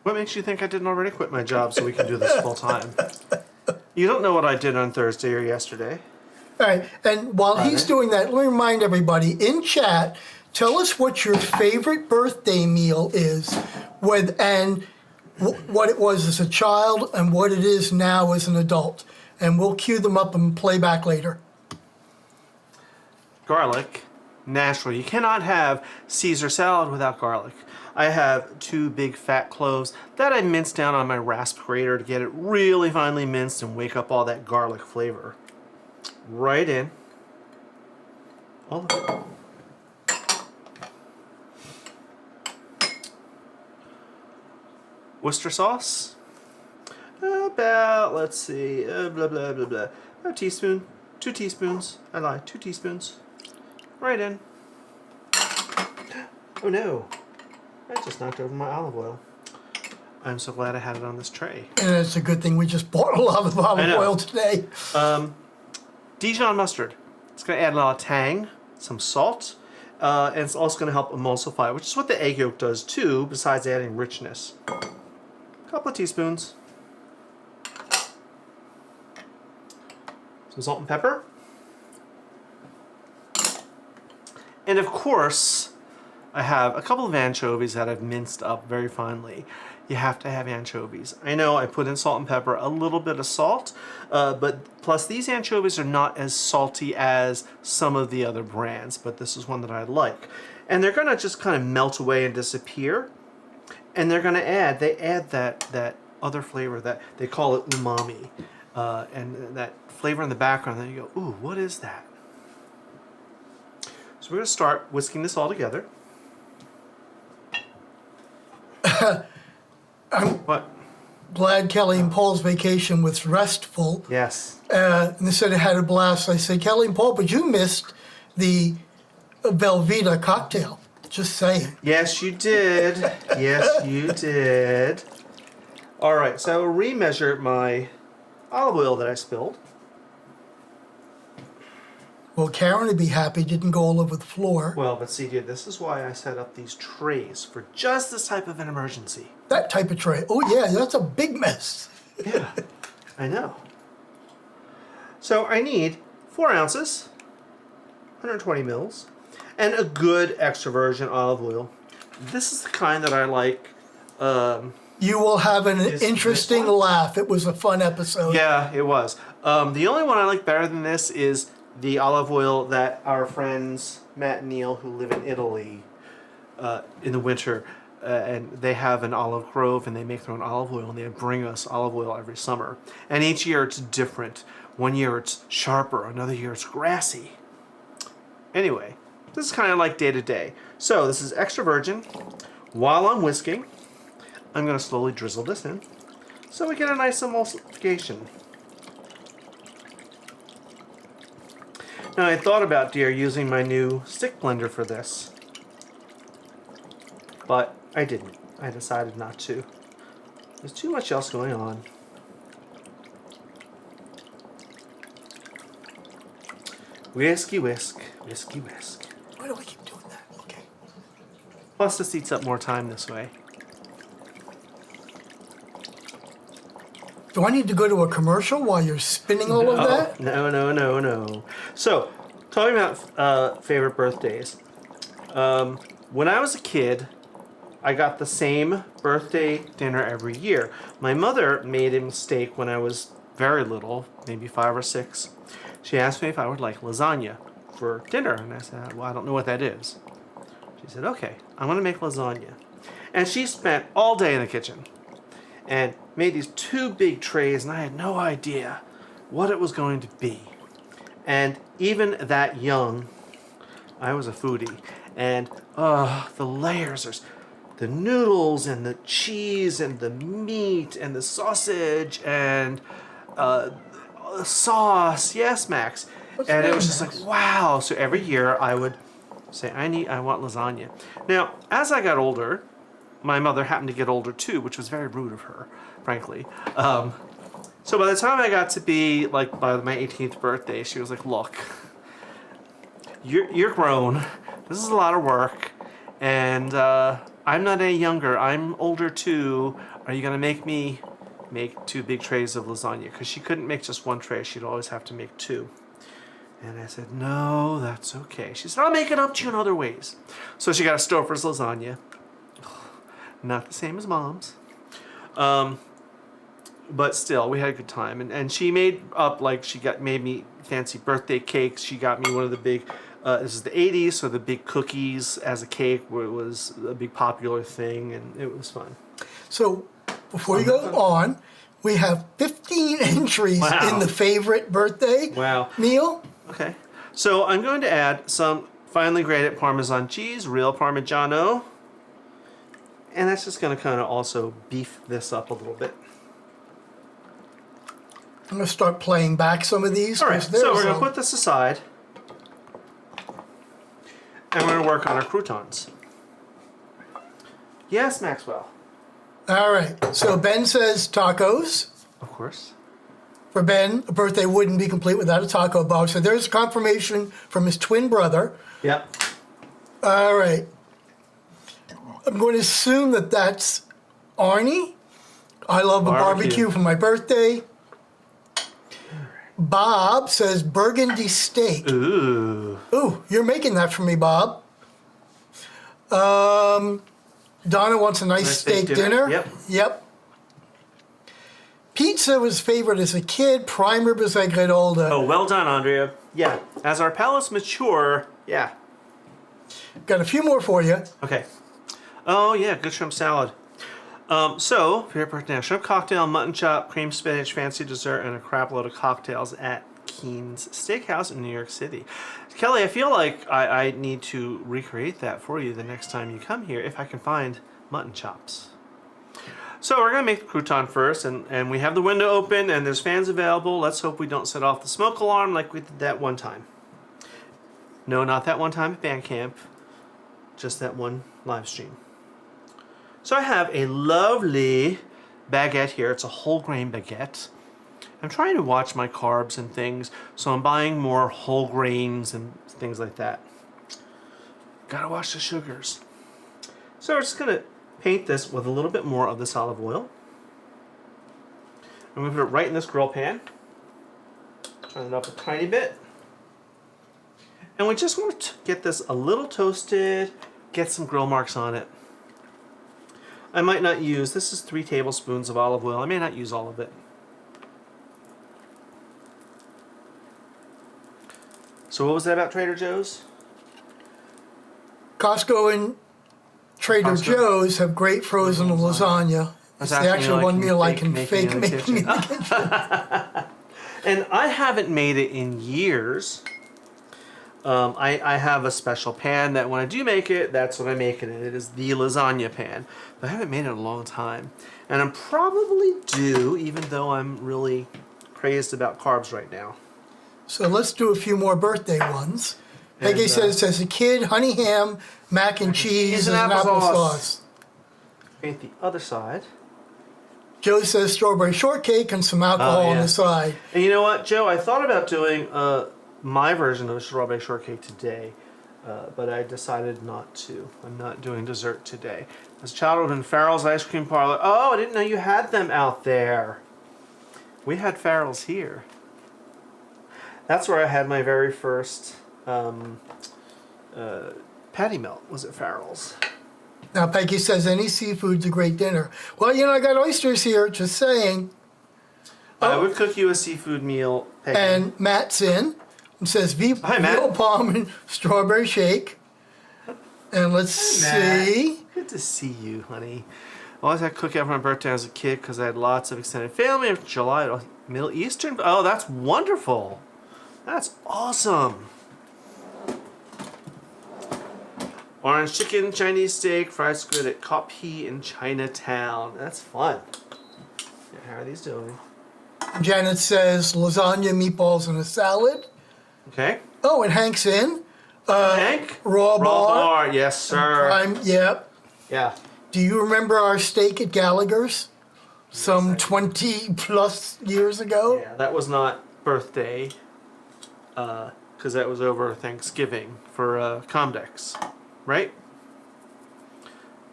What makes you think I didn't already quit my job so we can do this full time? You don't know what I did on Thursday or yesterday. All right, and while he's doing that, let me remind everybody in chat, tell us what your favorite birthday meal is, and what it was as a child and what it is now as an adult. And we'll cue them up and play back later. Garlic, natural. You cannot have Caesar salad without garlic. I have 2 big fat cloves that I minced down on my rasp grater to get it really finely minced and wake up all that garlic flavor. Right in. All of it. Oyster sauce. About, let's see, blah, blah, blah, blah. A teaspoon. 2 teaspoons. I lied, 2 teaspoons. Right in. Oh no. I just knocked over my olive oil. I'm so glad I had it on this tray. And it's a good thing we just bought a lot of olive oil today. Dijon mustard. It's going to add a lot of tang, some salt, and it's also going to help emulsify, which is what the egg yolk does too, besides adding richness. A couple of teaspoons. Some salt and pepper. And of course, I have a couple of anchovies that I've minced up very finely. You have to have anchovies. I know I put in salt and pepper, a little bit of salt, but plus these anchovies are not as salty as some of the other brands, but this is one that I like. And they're gonna just kind of melt away and disappear. And they're gonna add, that other flavor that they call it umami. And that flavor in the background, then you go, ooh, what is that? So we're gonna start whisking this all together. What? Glad Kelly and Paul's vacation was restful. Yes. And they said they had a blast. I said, Kelly and Paul, but you missed the Velveeta cocktail. Just saying. Yes, you did. Yes, you did. All right, so I'll remeasure my olive oil that I spilled. Well, Karen would be happy. Didn't go all over the floor. Well, but see here, this is why I set up these trays for just this type of an emergency. That type of tray. Oh, yeah, that's a big mess. Yeah, I know. So I need 4 ounces, 120 mils, and a good extra virgin olive oil. This is the kind that I like. You will have an interesting one? laugh. It was a fun episode. Yeah, it was. The only one I like better than this is the olive oil that our friends Matt and Neil, who live in Italy, in the winter, and they have an olive grove and they make their own olive oil and they bring us olive oil every summer. And each year it's different. One year it's sharper, another year it's grassy. Anyway, this is kind of like day to day. So this is extra virgin. While I'm whisking, I'm going to slowly drizzle this in so we get a nice emulsification. Now I thought about, dear, using my new stick blender for this, but I didn't. I decided not to. There's too much else going on. Whiskey whisk, whiskey whisk. Why do I keep doing that? Okay. Plus this eats up more time this way. Do I need to go to a commercial while you're spinning all of that? No. So, talking about favorite birthdays. When I was a kid, I got the same birthday dinner every year. My mother made a mistake when I was very little, maybe 5 or 6. She asked me if I would like lasagna for dinner, and I said, well, I don't know what that is. She said, okay, I'm going to make lasagna. And she spent all day in the kitchen and made these 2 big trays, and I had no idea what it was going to be. And even that young, I was a foodie, and the layers, there's the noodles and the cheese and the meat and the sausage and sauce. Yes, Max. And it was just like, wow. So every year I would say, I want lasagna. Now, as I got older, my mother happened to get older too, which was very rude of her, frankly. So by the time I got to be, like, by my 18th birthday, she was like, look, you're grown. This is a lot of work. And I'm not any younger. I'm older too. Are you going to make me make 2 big trays of lasagna? Because she couldn't make just 1 tray. She'd always have to make 2. And I said, no, that's okay. She said, I'll make it up to you in other ways. So she got a Stouffer's lasagna. Not the same as Mom's. But still, we had a good time. And she made up, like, made me fancy birthday cakes. She got me one of the big, this is the 80s, so the big cookies as a cake where it was a big popular thing, and it was fun. So, before you go on, we have 15 entries in the favorite birthday meal. Okay. So, I'm going to add some finely grated Parmesan cheese, real Parmigiano. And that's just going to kind of also beef this up a little bit. I'm going to start playing back some of these. All right, so we're going to put this aside. And we're going to work on our croutons. Yes, Maxwell. All right, so Ben says tacos. Of course. For Ben, a birthday wouldn't be complete without a taco box. So there's confirmation from his twin brother. Yep. All right. I'm going to assume that that's Arnie. I love a barbecue for my birthday. Bob says burgundy steak. Ooh. Ooh, you're making that for me, Bob. Donna wants a nice steak dinner. Yep. Pizza was favorite as a kid, prime rib as I get older. Oh, well done, Andrea. Yeah, as our palates mature, yeah. Got a few more for you. Okay. Oh, yeah, good shrimp salad. So, favorite birthday, shrimp cocktail, mutton chop, cream spinach, fancy dessert, and a crap load of cocktails at Keen's Steakhouse in New York City. Kelly, I feel like I need to recreate that for you the next time you come here, if I can find mutton chops. So we're going to make the crouton first, and we have the window open, and there's fans available. Let's hope we don't set off the smoke alarm like we did that one time. No, not that one time at band camp. just that one live stream. So I have a lovely baguette here. It's a whole grain baguette. I'm trying to watch my carbs and things, so I'm buying more whole grains and things like that. Gotta watch the sugars. So we're just gonna paint this with a little bit more of this olive oil. I'm gonna put it right in this grill pan. Turn it up a tiny bit. And we just want to get this a little toasted, get some grill marks on it. I might not use, this is 3 tablespoons of olive oil. I may not use all of it. So what was that about Trader Joe's? Costco and Trader Joe's have great frozen lasagna. It's the actual one meal I can fake making in the kitchen. And I haven't made it in years. I have a special pan that when I do make it, that's what I make it in. It is the lasagna pan. But I haven't made it in a long time. And I'm probably due, even though I'm really crazed about carbs right now. So let's do a few more birthday ones. Peggy says, as a kid, honey ham, mac and cheese, and applesauce. Paint the other side. Joe says strawberry shortcake and some alcohol on the side. And you know what, Joe? I thought about doing my version of a strawberry shortcake today, but I decided not to. I'm not doing dessert today. As a child in Farrell's ice cream parlor. Oh, I didn't know you had them out there. We had Farrell's here. That's where I had my very first patty melt, was at Farrell's. Now, Peggy says any seafood's a great dinner. Well, you know, I got oysters here, just saying. I would cook you a seafood meal, Peggy. And Matt's in and says veal palm and strawberry shake. And let's see. Good to see you, honey. I always had cookout for my birthday as a kid because I had lots of extended family in July. Middle Eastern? Oh, that's wonderful. That's awesome. Orange chicken, Chinese steak, fried squid at Kopi in Chinatown. That's fun. Yeah, how are these doing? Janet says lasagna, meatballs, and a salad. Okay. Oh, and Hank's in. Hank? Raw bar. Yes, sir. Yep. Yeah. Do you remember our steak at Gallagher's? Some 20 plus years ago? Yeah, that was not birthday, because that was over Thanksgiving for Comdex. Right?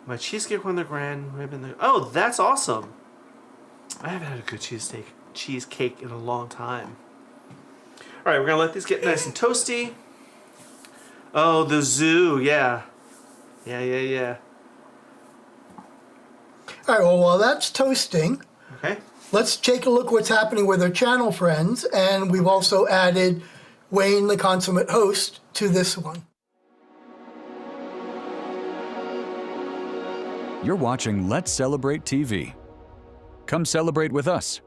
My cheesecake on the grand ribbon. Oh, that's awesome. I haven't had a good cheesecake in a long time. All right, we're gonna let these get nice and toasty. Oh, the zoo, yeah. Yeah. All right, well, while that's toasting, okay, let's take a look what's happening with our channel friends, and we've also added Wayne, the consummate host, to this one. You're watching Let's Celebrate TV. Come celebrate with us.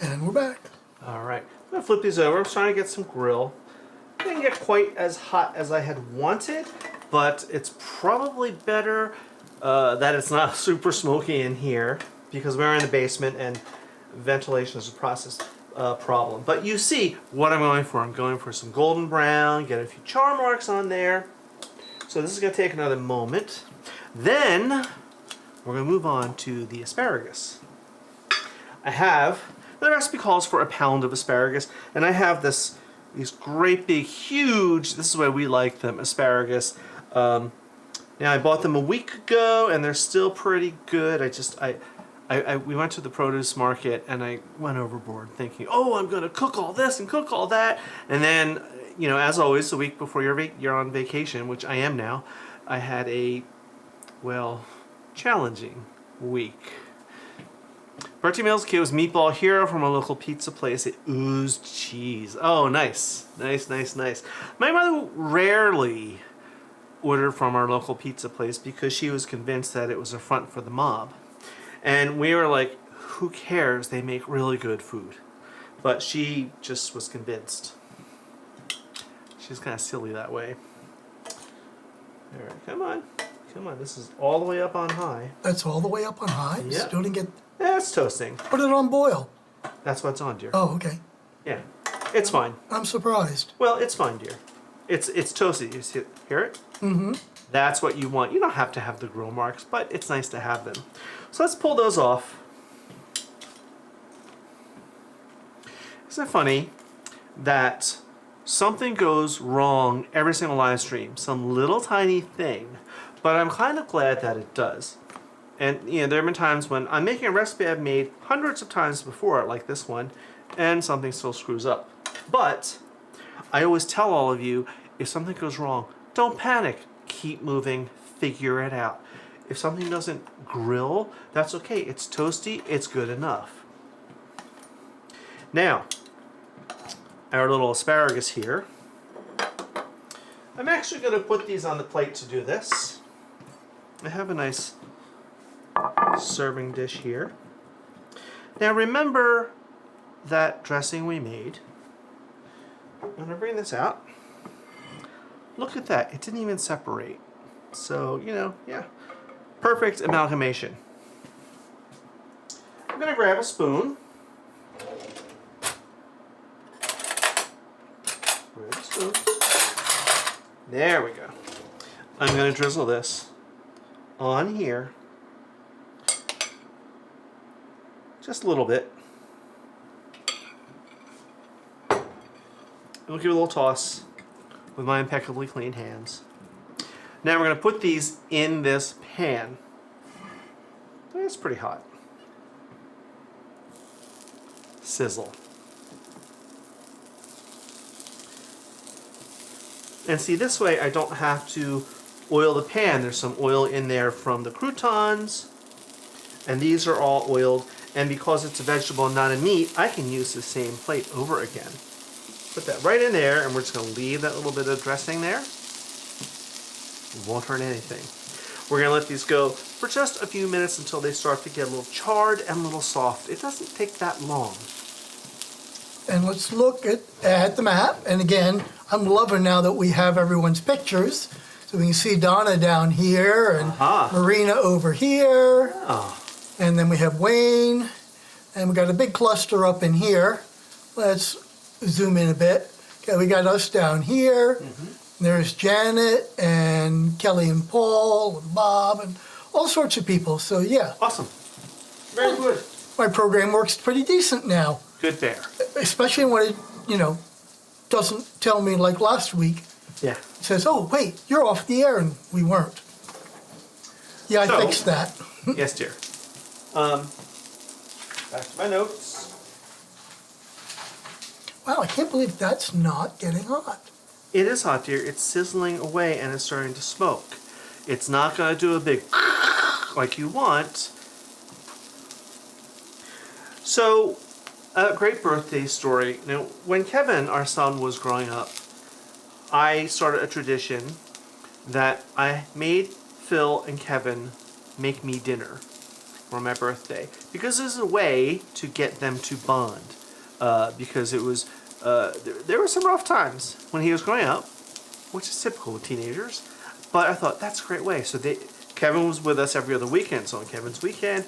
And we're back. all right. I'm gonna flip these over. I'm trying to get some grill. didn't get quite as hot as I had wanted, but it's probably better that it's not super smoky in here because we're in the basement and ventilation is a problem. But you see what I'm going for. I'm going for some golden brown, get a few char marks on there. So this is going to take another moment. Then we're going to move on to the asparagus. The recipe calls for a pound of asparagus, and I have these great big huge, this is why we like them, asparagus. Now I bought them a week ago and they're still pretty good. We went to the produce market and I went overboard thinking, oh, I'm going to cook all this and cook all that. And then, you know, as always, the week before you're on vacation, which I am now, I had a, well, challenging week. Bertie Mills kit was Meatball Hero from a local pizza place. It oozed cheese. Oh, nice. Nice, nice, nice. My mother rarely ordered from our local pizza place because she was convinced that it was a front for the mob. And we were like, who cares? They make really good food. But she just was convinced. She's kind of silly that way. All right, come on. Come on, this is all the way up on high. That's all the way up on high? Yeah. Still didn't get... It's toasting. Put it on boil. That's what's on, dear. Oh, okay. Yeah, it's fine. I'm surprised. Well, it's fine, dear. It's toasty. You hear it? Mm-hmm. That's what you want. You don't have to have the grill marks, but it's nice to have them. So let's pull those off. Isn't it funny that something goes wrong every single live stream? Some little tiny thing. But I'm kind of glad that it does. And you know, there have been times when I'm making a recipe I've made hundreds of times before, like this one, and something still screws up. But I always tell all of you, if something goes wrong, don't panic. Keep moving, figure it out. If something doesn't grill, that's okay. It's toasty, it's good enough. Now, our little asparagus here. I'm actually going to put these on the plate to do this. I have a nice serving dish here. Now remember that dressing we made. I'm going to bring this out. Look at that. It didn't even separate. So, you know, yeah. Perfect amalgamation. I'm going to grab a spoon. Grab a spoon. There we go. I'm going to drizzle this on here. Just a little bit. And we'll give it a little toss with my impeccably clean hands. Now we're going to put these in this pan. It's pretty hot. Sizzle. And see, this way I don't have to oil the pan. There's some oil in there from the croutons, and these are all oiled. And because it's a vegetable and not a meat, I can use the same plate over again. Put that right in there, and we're just going to leave that little bit of dressing there. It won't hurt anything. We're going to let these go for just a few minutes until they start to get a little charred and a little soft. It doesn't take that long. And let's look at the map. And again, I'm loving now that we have everyone's pictures. So we can see Donna down here and Marina over here. Oh. And then we have Wayne. And we got a big cluster up in here. Let's zoom in a bit. Okay, we got us down here. Mm-hmm. There's Janet and Kelly and Paul and Bob and all sorts of people. So yeah. Awesome. Very good. My program works pretty decent now. Good bear. Especially when it, you know, doesn't tell me like last week. Yeah. It says, oh, wait, you're off the air, and we weren't. Yeah, I fixed that. Yes, dear. Back to my notes. Wow, I can't believe that's not getting hot. It is hot, dear. It's sizzling away and it's starting to smoke. It's not going to do a big like you want. So, a great birthday story. Now, when Kevin, our son, was growing up, I started a tradition that I made Phil and Kevin make me dinner for my birthday, because it was a way to get them to bond, because it was there were some rough times when he was growing up, which is typical with teenagers. But I thought, that's a great way. So Kevin was with us every other weekend. So on Kevin's weekend,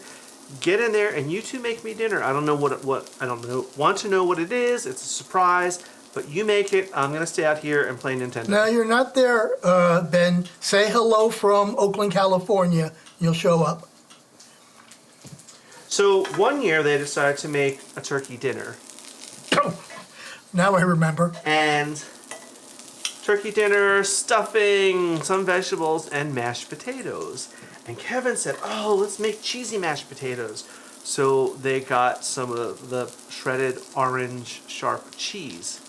get in there and you two make me dinner. I don't know want to know what it is. It's a surprise. But you make it. I'm going to stay out here and play Nintendo. Now, you're not there, Ben. Say hello from Oakland, California. You'll show up. So one year they decided to make a turkey dinner. Now I remember. And turkey dinner, stuffing, some vegetables, and mashed potatoes. And Kevin said, oh, let's make cheesy mashed potatoes. So they got some of the shredded orange sharp cheese.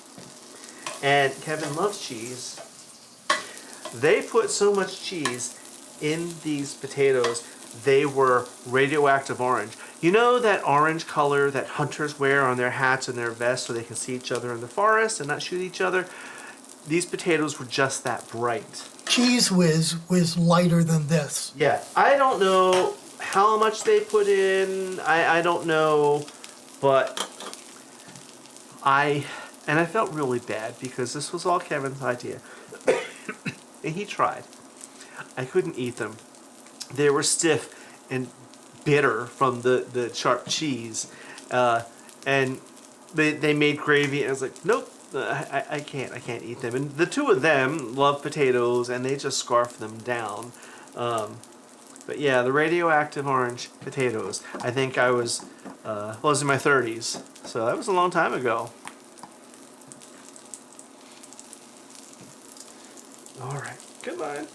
And Kevin loves cheese. They put so much cheese in these potatoes, they were radioactive orange. You know that orange color that hunters wear on their hats and their vests so they can see each other in the forest and not shoot each other? These potatoes were just that bright. Cheese Whiz was lighter than this. Yeah, I don't know how much they put in. I don't know, but I felt really bad because this was all Kevin's idea. And he tried. I couldn't eat them. They were stiff and bitter from the sharp cheese. And they made gravy and I was like, nope, I can't eat them. And the two of them love potatoes and they just scarf them down. But yeah, the radioactive orange potatoes. I think I was in my 30s. So that was a long time ago. Alright, good line.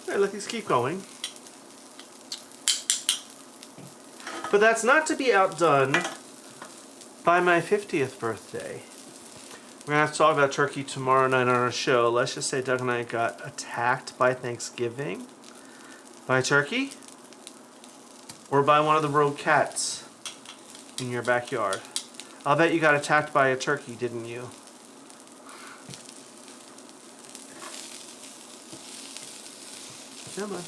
Alright, let's keep going. But that's not to be outdone by my 50th birthday. We're going to have to talk about turkey tomorrow night on our show. Let's just say Doug and I got attacked by Thanksgiving. By a turkey? Or by one of the rogue cats in your backyard. I'll bet you got attacked by a turkey, didn't you? Come on.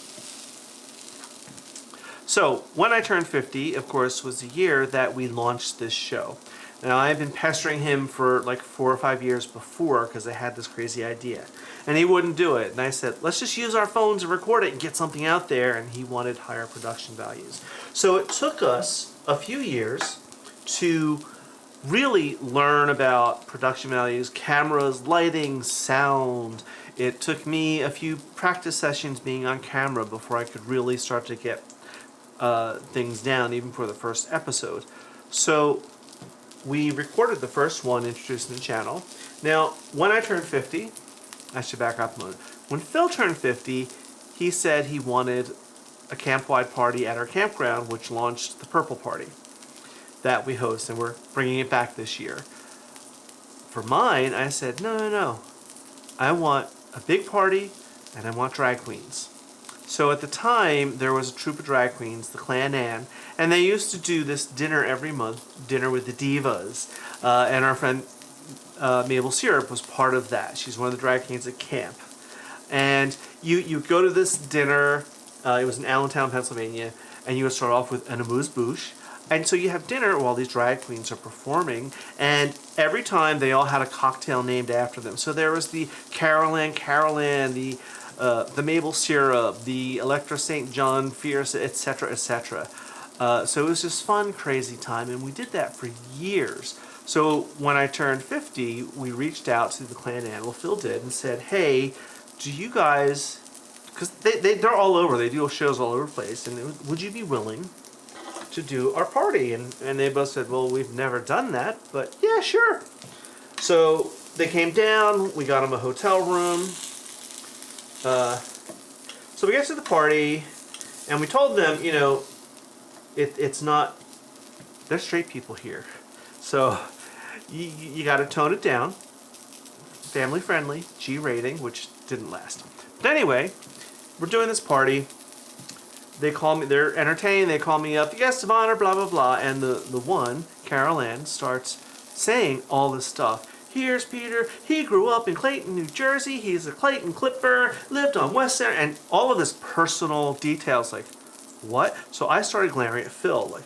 So, when I turned 50, of course, was the year that we launched this show. Now, I've been pestering him for like 4 or 5 years before because I had this crazy idea. And he wouldn't do it. And I said, let's just use our phones and record it and get something out there. And he wanted higher production values. So it took us a few years to really learn about production values, cameras, lighting, sound. It took me a few practice sessions being on camera before I could really start to get things down, even for the first episode. So we recorded the first one, introducing the channel. Now, when I turned 50, I should back up a moment. When Phil turned 50, he said he wanted a camp-wide party at our campground, which launched the Purple Party that we host, and we're bringing it back this year. For mine, I said, no. I want a big party, and I want drag queens. So at the time, there was a troupe of drag queens, the Clan Ann, and they used to do this dinner every month, Dinner with the Divas. And our friend Mabel Syrup was part of that. She's one of the drag queens at camp. And you go to this dinner, it was in Allentown, Pennsylvania, and you would start off with an Amuse Bouch. And so you have dinner while these drag queens are performing, and every time they all had a cocktail named after them. So there was the Carol Ann, the Maple Syrup, the Electra St. John Fierce, etc., etc. So it was just fun, crazy time, and we did that for years. So when I turned 50, we reached out to the Clan Ann, well, Phil did, and said, hey, do you guys, because they're all over, they do shows all over the place, and would you be willing to do our party? And they both said, well, we've never done that, but yeah, sure. So they came down, we got them a hotel room. So we get to the party, and we told them, it's not, they're straight people here. So you got to tone it down. Family friendly, G rating, which didn't last. But anyway, we're doing this party. They call me, they're entertained, they call me up, guest of honor, blah, blah, blah. And the one, Carol Ann, starts saying all this stuff. Here's Peter, he grew up in Clayton, New Jersey, he's a Clayton Clipper, lived on West Center, and all of this personal details, like, what? So I started glaring at Phil, like,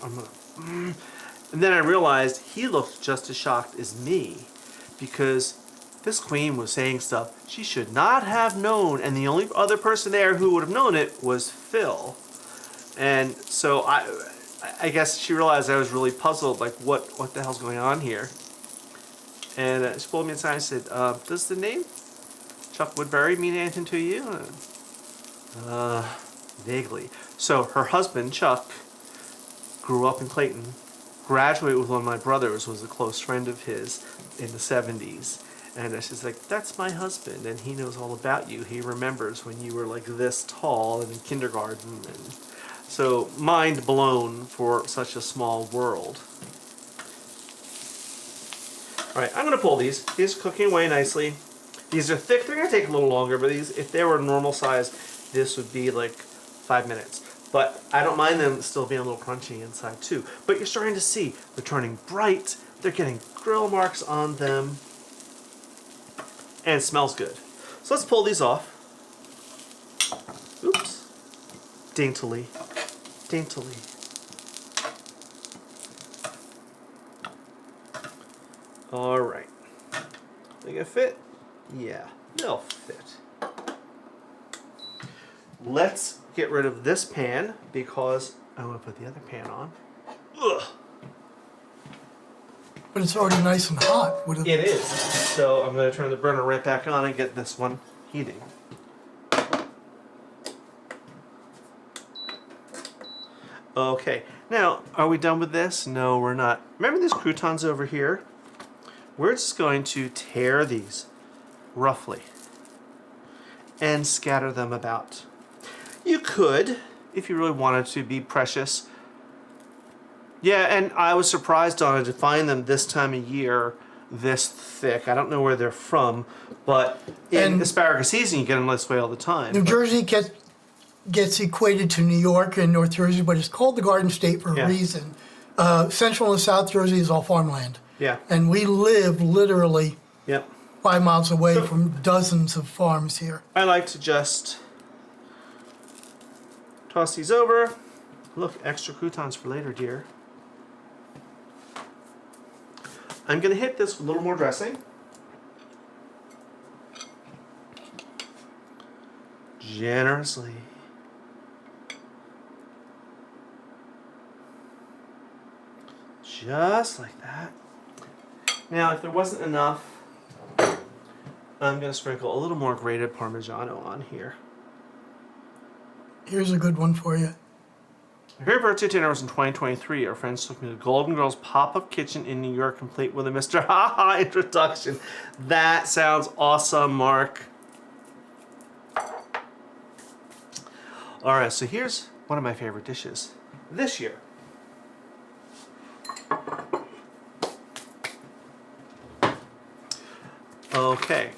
I'm gonna, And then I realized he looked just as shocked as me, because this queen was saying stuff she should not have known, and the only other person there who would have known it was Phil. And so I guess she realized I was really puzzled, like what the hell's going on here. And she pulled me inside and said, does the name Chuck Woodbury mean anything to you? Vaguely. So her husband, Chuck, grew up in Clayton, graduated with one of my brothers, was a close friend of his in the 70s. And she's like, that's my husband, and he knows all about you. He remembers when you were like this tall and in kindergarten. And so mind blown for such a small world. All right, I'm gonna pull these. These are cooking away nicely. These are thick. They're gonna take a little longer, but these, if they were normal size, this would be like 5 minutes. But I don't mind them still being a little crunchy inside too. But you're starting to see they're turning bright. They're getting grill marks on them. And it smells good. So let's pull these off. Oops. Daintily. Daintily. All right. They gonna fit? Yeah, they'll fit. Let's get rid of this pan because I want to put the other pan on. Ugh. But it's already nice and hot. It is. So I'm going to turn the burner right back on and get this one heating. Okay. Now, are we done with this? No, we're not. Remember these croutons over here? We're just going to tear these roughly and scatter them about. You could, if you really wanted to be precious. Yeah, and I was surprised on it to find them this time of year this thick. I don't know where they're from, but in asparagus season you get them this way all the time. New Jersey gets equated to New York and North Jersey, but it's called the Garden State for a reason. Central and South Jersey is all farmland. Yeah. And we live literally Yep. 5 miles away from dozens of farms here. I like to just toss these over. Look, extra croutons for later, dear. I'm going to hit this with a little more dressing. Generously. Just like that. Now, if there wasn't enough, I'm going to sprinkle a little more grated Parmigiano on here. Here's a good one for you. My favorite birthday dinner was in 2023. Our friends took me to Golden Girls pop-up kitchen in New York, complete with a Mr. Ha-Ha introduction. That sounds awesome, Mark. All right, so here's one of my favorite dishes this year. Okay.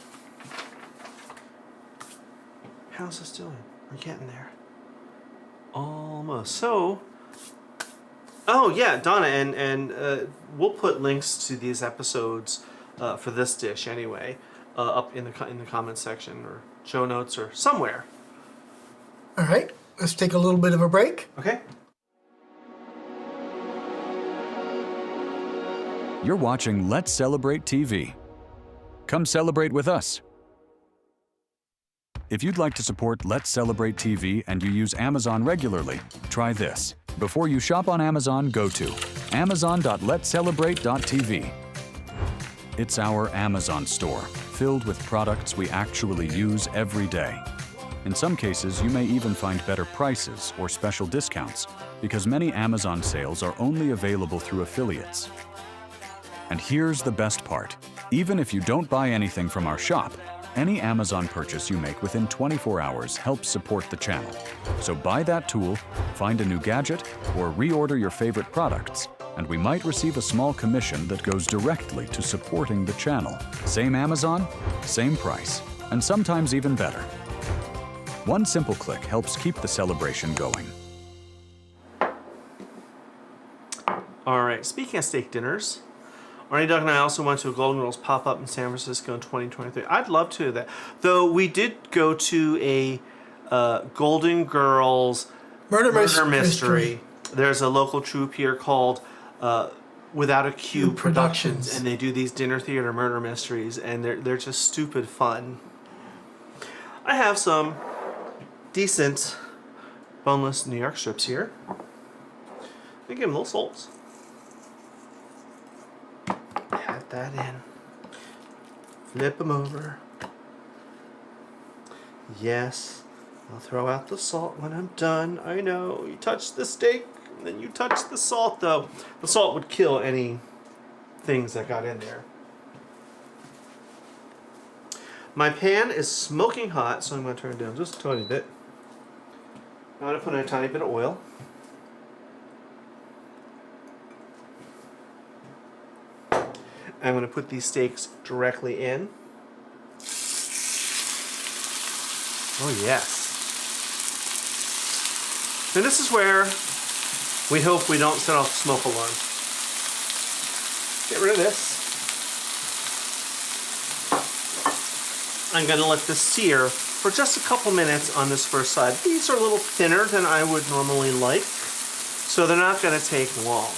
How's this doing? We're getting there. Almost. So, oh yeah, Donna, and we'll put links to these episodes for this dish anyway, up in the comments section or show notes or somewhere. All right, let's take a little bit of a break. Okay. You're watching Let's Celebrate TV. Come celebrate with us. If you'd like to support Let's Celebrate TV and you use Amazon regularly, try this. Before you shop on Amazon, go to amazon.letscelebrate.tv. It's our Amazon store, filled with products we actually use every day. In some cases, you may even find better prices or special discounts because many Amazon sales are only available through affiliates. And here's the best part. Even if you don't buy anything from our shop, any Amazon purchase you make within 24 hours helps support the channel. So buy that tool, find a new gadget, or reorder your favorite products, and we might receive a small commission that goes directly to supporting the channel. Same Amazon, same price, and sometimes even better. One simple click helps keep the celebration going. All right, speaking of steak dinners, Arnie, Doug, and I also went to a Golden Girls pop-up in San Francisco in 2023. I'd love to do that. Though we did go to a Golden Girls murder mystery. There's a local troupe here called Without a Q Productions. Productions, and they do these dinner theater murder mysteries, and they're just stupid fun. I have some decent boneless New York strips here. I give them little salts. Add that in. Flip them over. Yes, I'll throw out the salt when I'm done. I know, you touch the steak, and then you touch the salt, though. The salt would kill any things that got in there. My pan is smoking hot, so I'm going to turn it down just a tiny bit. I'm going to put in a tiny bit of oil. I'm going to put these steaks directly in. Oh yes. And this is where we hope we don't set off the smoke alarm. Get rid of this. I'm going to let this sear for just a couple minutes on this first side. These are a little thinner than I would normally like, so they're not going to take long.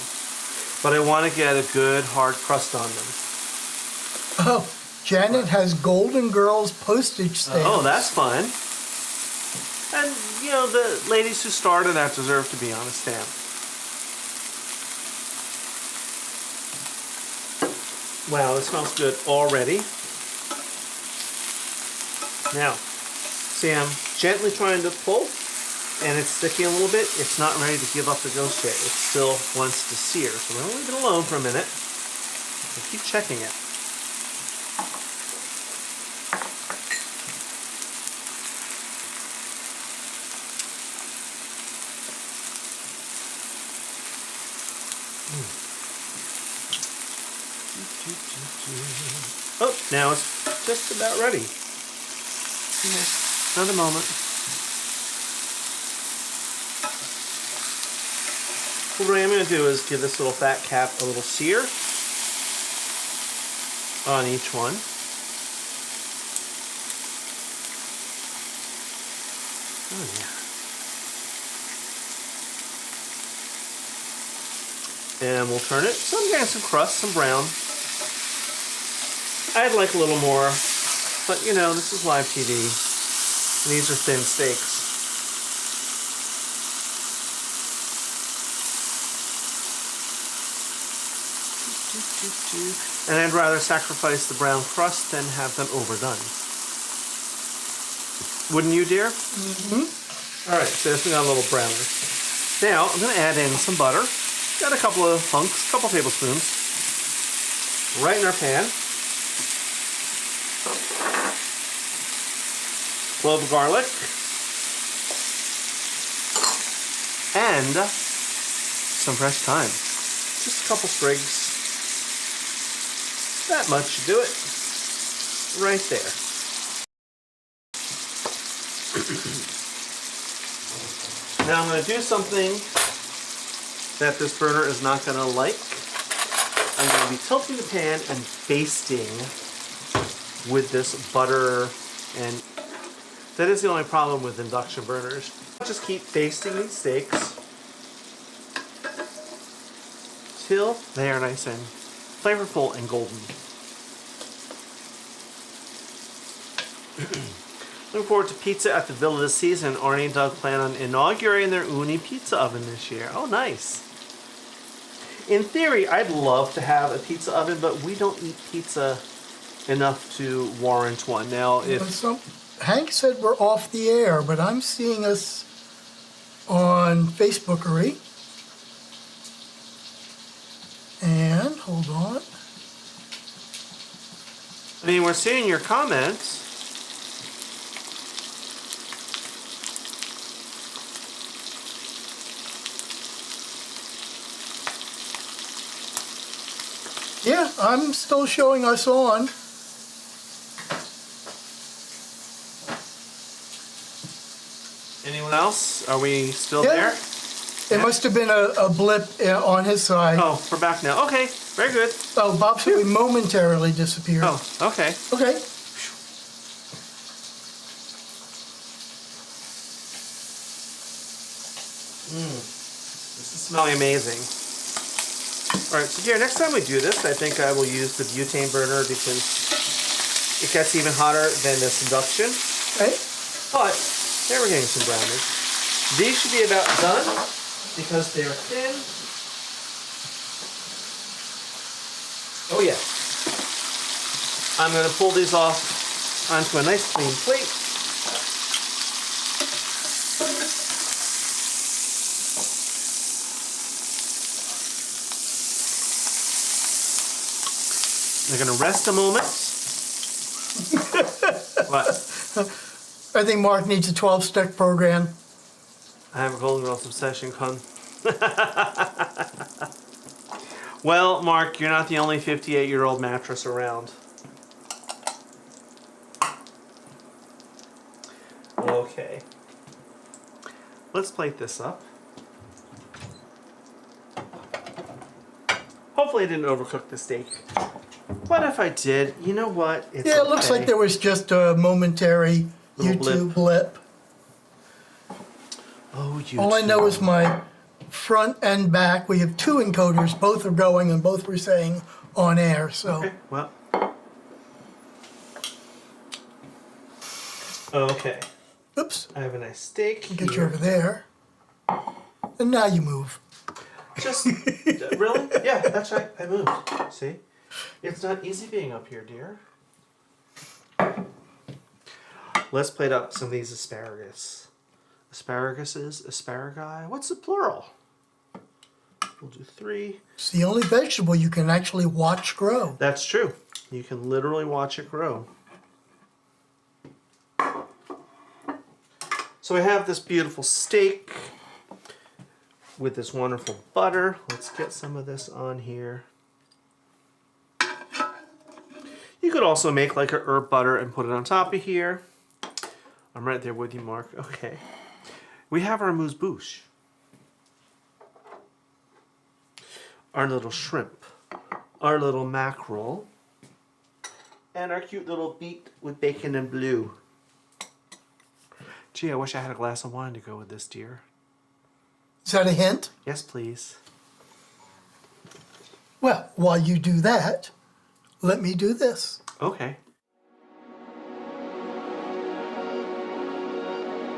But I want to get a good hard crust on them. Oh, Janet has Golden Girls postage stamps. Oh, that's fun. And, you know, the ladies who started that deserve to be on a stamp. Wow, this smells good already. Now, see, I'm gently trying to pull, and it's sticking a little bit. It's not ready to give up the ghost yet. It still wants to sear. So we're going to leave it alone for a minute. We'll keep checking it. Oh, now it's just about ready. Another moment. What I'm going to do is give this little fat cap a little sear on each one. Oh yeah. And we'll turn it. So I'm getting some crust, some brown. I'd like a little more, but you know, this is live TV. And these are thin steaks. And I'd rather sacrifice the brown crust than have them overdone. Wouldn't you, dear? Mm-hmm. All right, so this one got a little browner. Now, I'm going to add in some butter. Got a couple of hunks, a couple tablespoons, right in our pan. Clove of garlic. And some fresh thyme. Just a couple sprigs. That much should do it. Right there. Now I'm going to do something that this burner is not going to like. I'm going to be tilting the pan and basting with this butter, and that is the only problem with induction burners. Just keep basting these steaks till they are nice and flavorful and golden. Looking forward to pizza at the Villa this season. Arnie and Doug plan on inaugurating their Uni pizza oven this year. Oh, nice. In theory, I'd love to have a pizza oven, but we don't eat pizza enough to warrant one. Now, if... So, Hank said we're off the air, but I'm seeing us on Facebookery. And, hold on. I mean, we're seeing your comments. Yeah, I'm still showing us on. Anyone else? Are we still Yeah. there? It must have been a blip on his side. Oh, we're back now. Okay, very good. Oh, Bob said we momentarily disappeared. Oh, okay. Okay. This is smelling amazing. All right, so here, next time we do this, I think I will use the butane burner because it gets even hotter than this induction. Okay. But, there we're getting some brownies. These should be about done because they're thin. Oh yeah. I'm going to pull these off onto a nice clean plate. They're going to rest a moment. What? I think Mark needs a 12-stick program. I have a Golden Girls obsession, Con. Well, Mark, you're not the only 58-year-old mattress around. Okay. Let's plate this up. Hopefully I didn't overcook the steak. What if I did? You know what? It's Yeah, it looks okay. like there was just a momentary Little YouTube blip. Oh, YouTube. All I know is my front and back, we have 2 encoders, both are going and both were saying on air, so. Okay, well. Okay. Oops, I have a nice steak get you here. over there. And now you move. Just, really? Yeah, that's right. I moved. See? It's not easy being up here, dear. Let's plate up some of these asparagus. Asparaguses, asparagi. What's the plural? We'll do 3. It's the only vegetable you can actually watch grow. That's true. You can literally watch it grow. So we have this beautiful steak with this wonderful butter. Let's get some of this on here. You could also make like a herb butter and put it on top of here. I'm right there with you, Mark. Okay. We have our Amuse Bouch. Our little shrimp. Our little mackerel. And our cute little beet with bacon and blue. Gee, I wish I had a glass of wine to go with this, dear. Is that a hint? Yes, please. Well, while you do that, let me do this. Okay.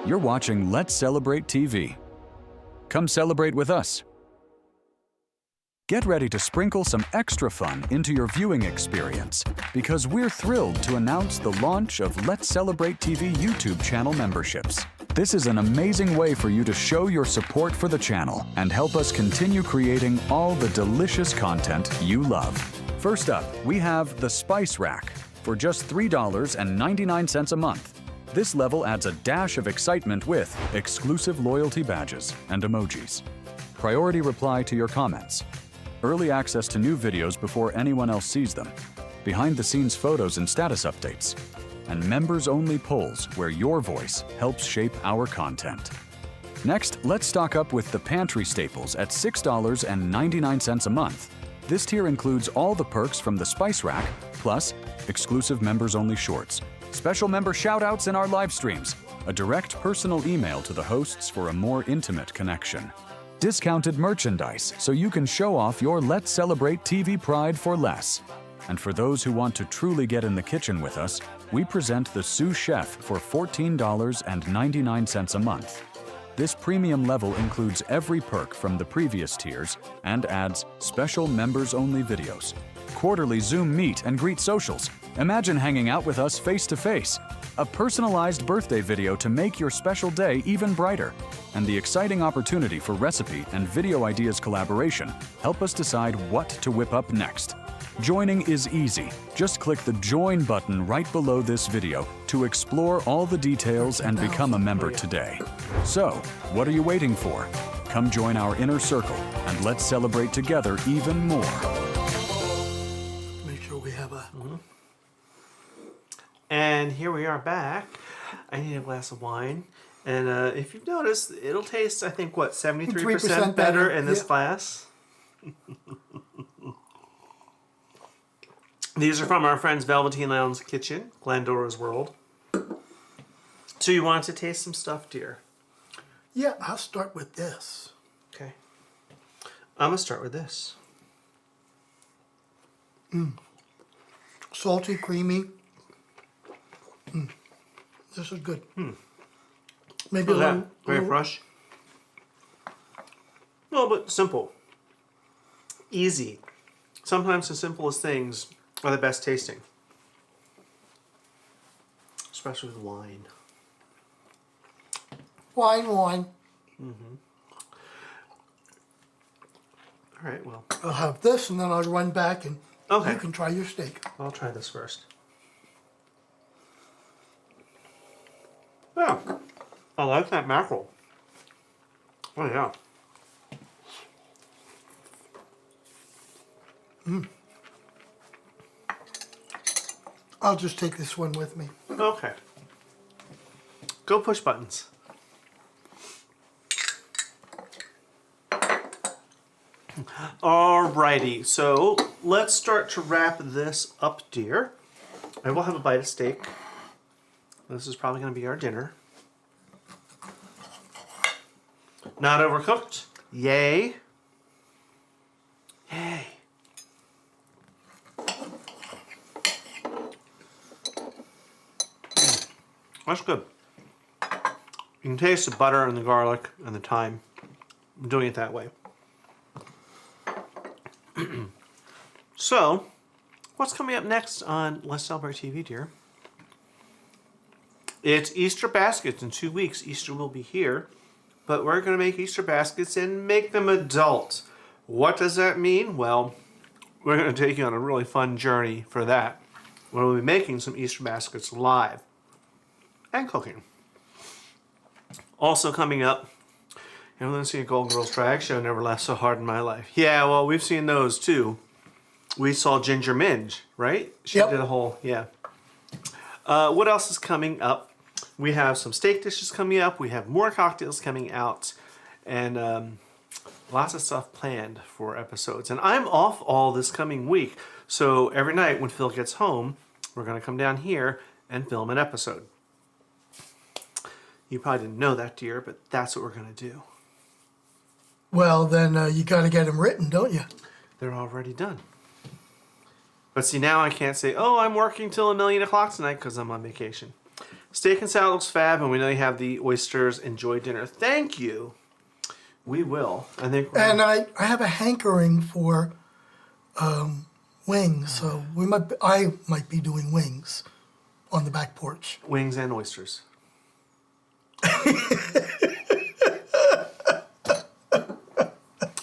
You're watching Let's Celebrate TV. Come celebrate with us. Get ready to sprinkle some extra fun into your viewing experience because we're thrilled to announce the launch of Let's Celebrate TV YouTube channel memberships. This is an amazing way for you to show your support for the channel and help us continue creating all the delicious content you love. First up, we have the Spice Rack for just $3.99 a month. This level adds a dash of excitement with exclusive loyalty badges and emojis, priority reply to your comments, early access to new videos before anyone else sees them, behind-the-scenes photos and status updates, and members-only polls where your voice helps shape our content. Next, let's stock up with the pantry staples at $6.99 a month. This tier includes all the perks from the Spice Rack, plus exclusive members-only shorts, special member shout-outs in our live streams, a direct personal email to the hosts for a more intimate connection, discounted merchandise so you can show off your Let's Celebrate TV pride for less. And for those who want to truly get in the kitchen with us, we present the Sous Chef for $14.99 a month. This premium level includes every perk from the previous tiers and adds special members-only videos, quarterly Zoom meet and greet socials. Imagine hanging out with us face-to-face, a personalized birthday video to make your special day even brighter, and the exciting opportunity for recipe and video ideas collaboration help us decide what to whip up next. Joining is easy. Just click the Join button right below this video to explore all the details and become a member today. So, what are you waiting for? Come join our inner circle and let's celebrate together even more. Make sure we have a... And here we are back. I need a glass of wine. And if you've noticed, it'll taste, I think, what, 73% better in this glass? These are from our friends Velveteen Lounge Kitchen, Glandora's World. So you want to taste some stuff, dear? Yeah, I'll start with this. Okay. I'm going to start with this. Salty, creamy. This is good. Maybe Look at that. Very fresh. A little bit simple. Easy. Sometimes the simplest things are the best tasting. Especially with wine. Wine. All right, well. I'll have this and then I'll run back and Okay. you can try your steak. I'll try this first. Yeah, I like that mackerel. Oh yeah. I'll just take this one with me. Okay. Go push buttons. Alrighty, so let's start to wrap this up, dear. I will have a bite of steak. This is probably going to be our dinner. Not overcooked. Yay. Yay. That's good. You can taste the butter and the garlic and the thyme. I'm doing it that way. So, what's coming up next on Let's Celebrate TV, dear? It's Easter baskets in 2 weeks. Easter will be here, but we're going to make Easter baskets and make them adult. What does that mean? Well, we're going to take you on a really fun journey for that. We'll be making some Easter baskets live and cooking. Also coming up, you know, let's see a Golden Girls drag show never laughed so hard in my life. Yeah, well, we've seen those too. We saw Ginger Minge, right? She Yep. did a whole, yeah. What else is coming up? We have some steak dishes coming up. We have more cocktails coming out. And lots of stuff planned for episodes. And I'm off all this coming week. So every night when Phil gets home, we're going to come down here and film an episode. You probably didn't know that, dear, but that's what we're going to do. Well, then you got to get them written, don't you? They're already done. But see, now I can't say, oh, I'm working till 1,000,000 tonight because I'm on vacation. Steak and salad looks fab, and we know you have the oysters. Enjoy dinner. Thank you. We will. I think. And I have a hankering for wings, so I might be doing wings on the back porch. Wings and oysters.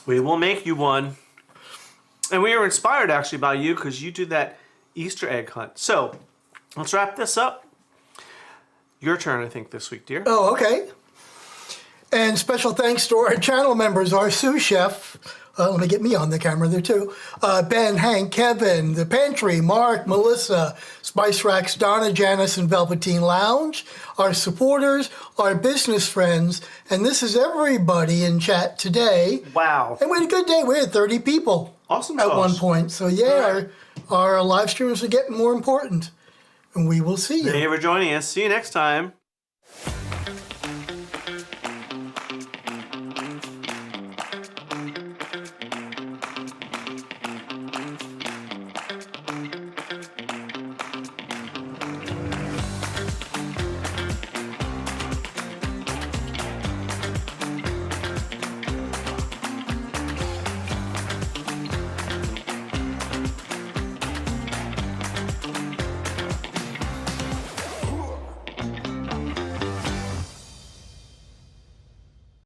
We will make you one. And we were inspired actually by you because you do that Easter egg hunt. So let's wrap this up. Your turn, I think, this week, dear. Oh, okay. And special thanks to our channel members, our sous chef. Let me get me on the camera there too. Ben, Hank, Kevin, The Pantry, Mark, Melissa, Spice Racks, Donna, Janice, and Velveteen Lounge. Our supporters, our business friends, and this is everybody in chat today. Wow. And we had a good day. We had 30 people. Awesome at sauce. one point. So yeah, our live streams are getting more important. And we will see you. Thank you for joining us. See you next time.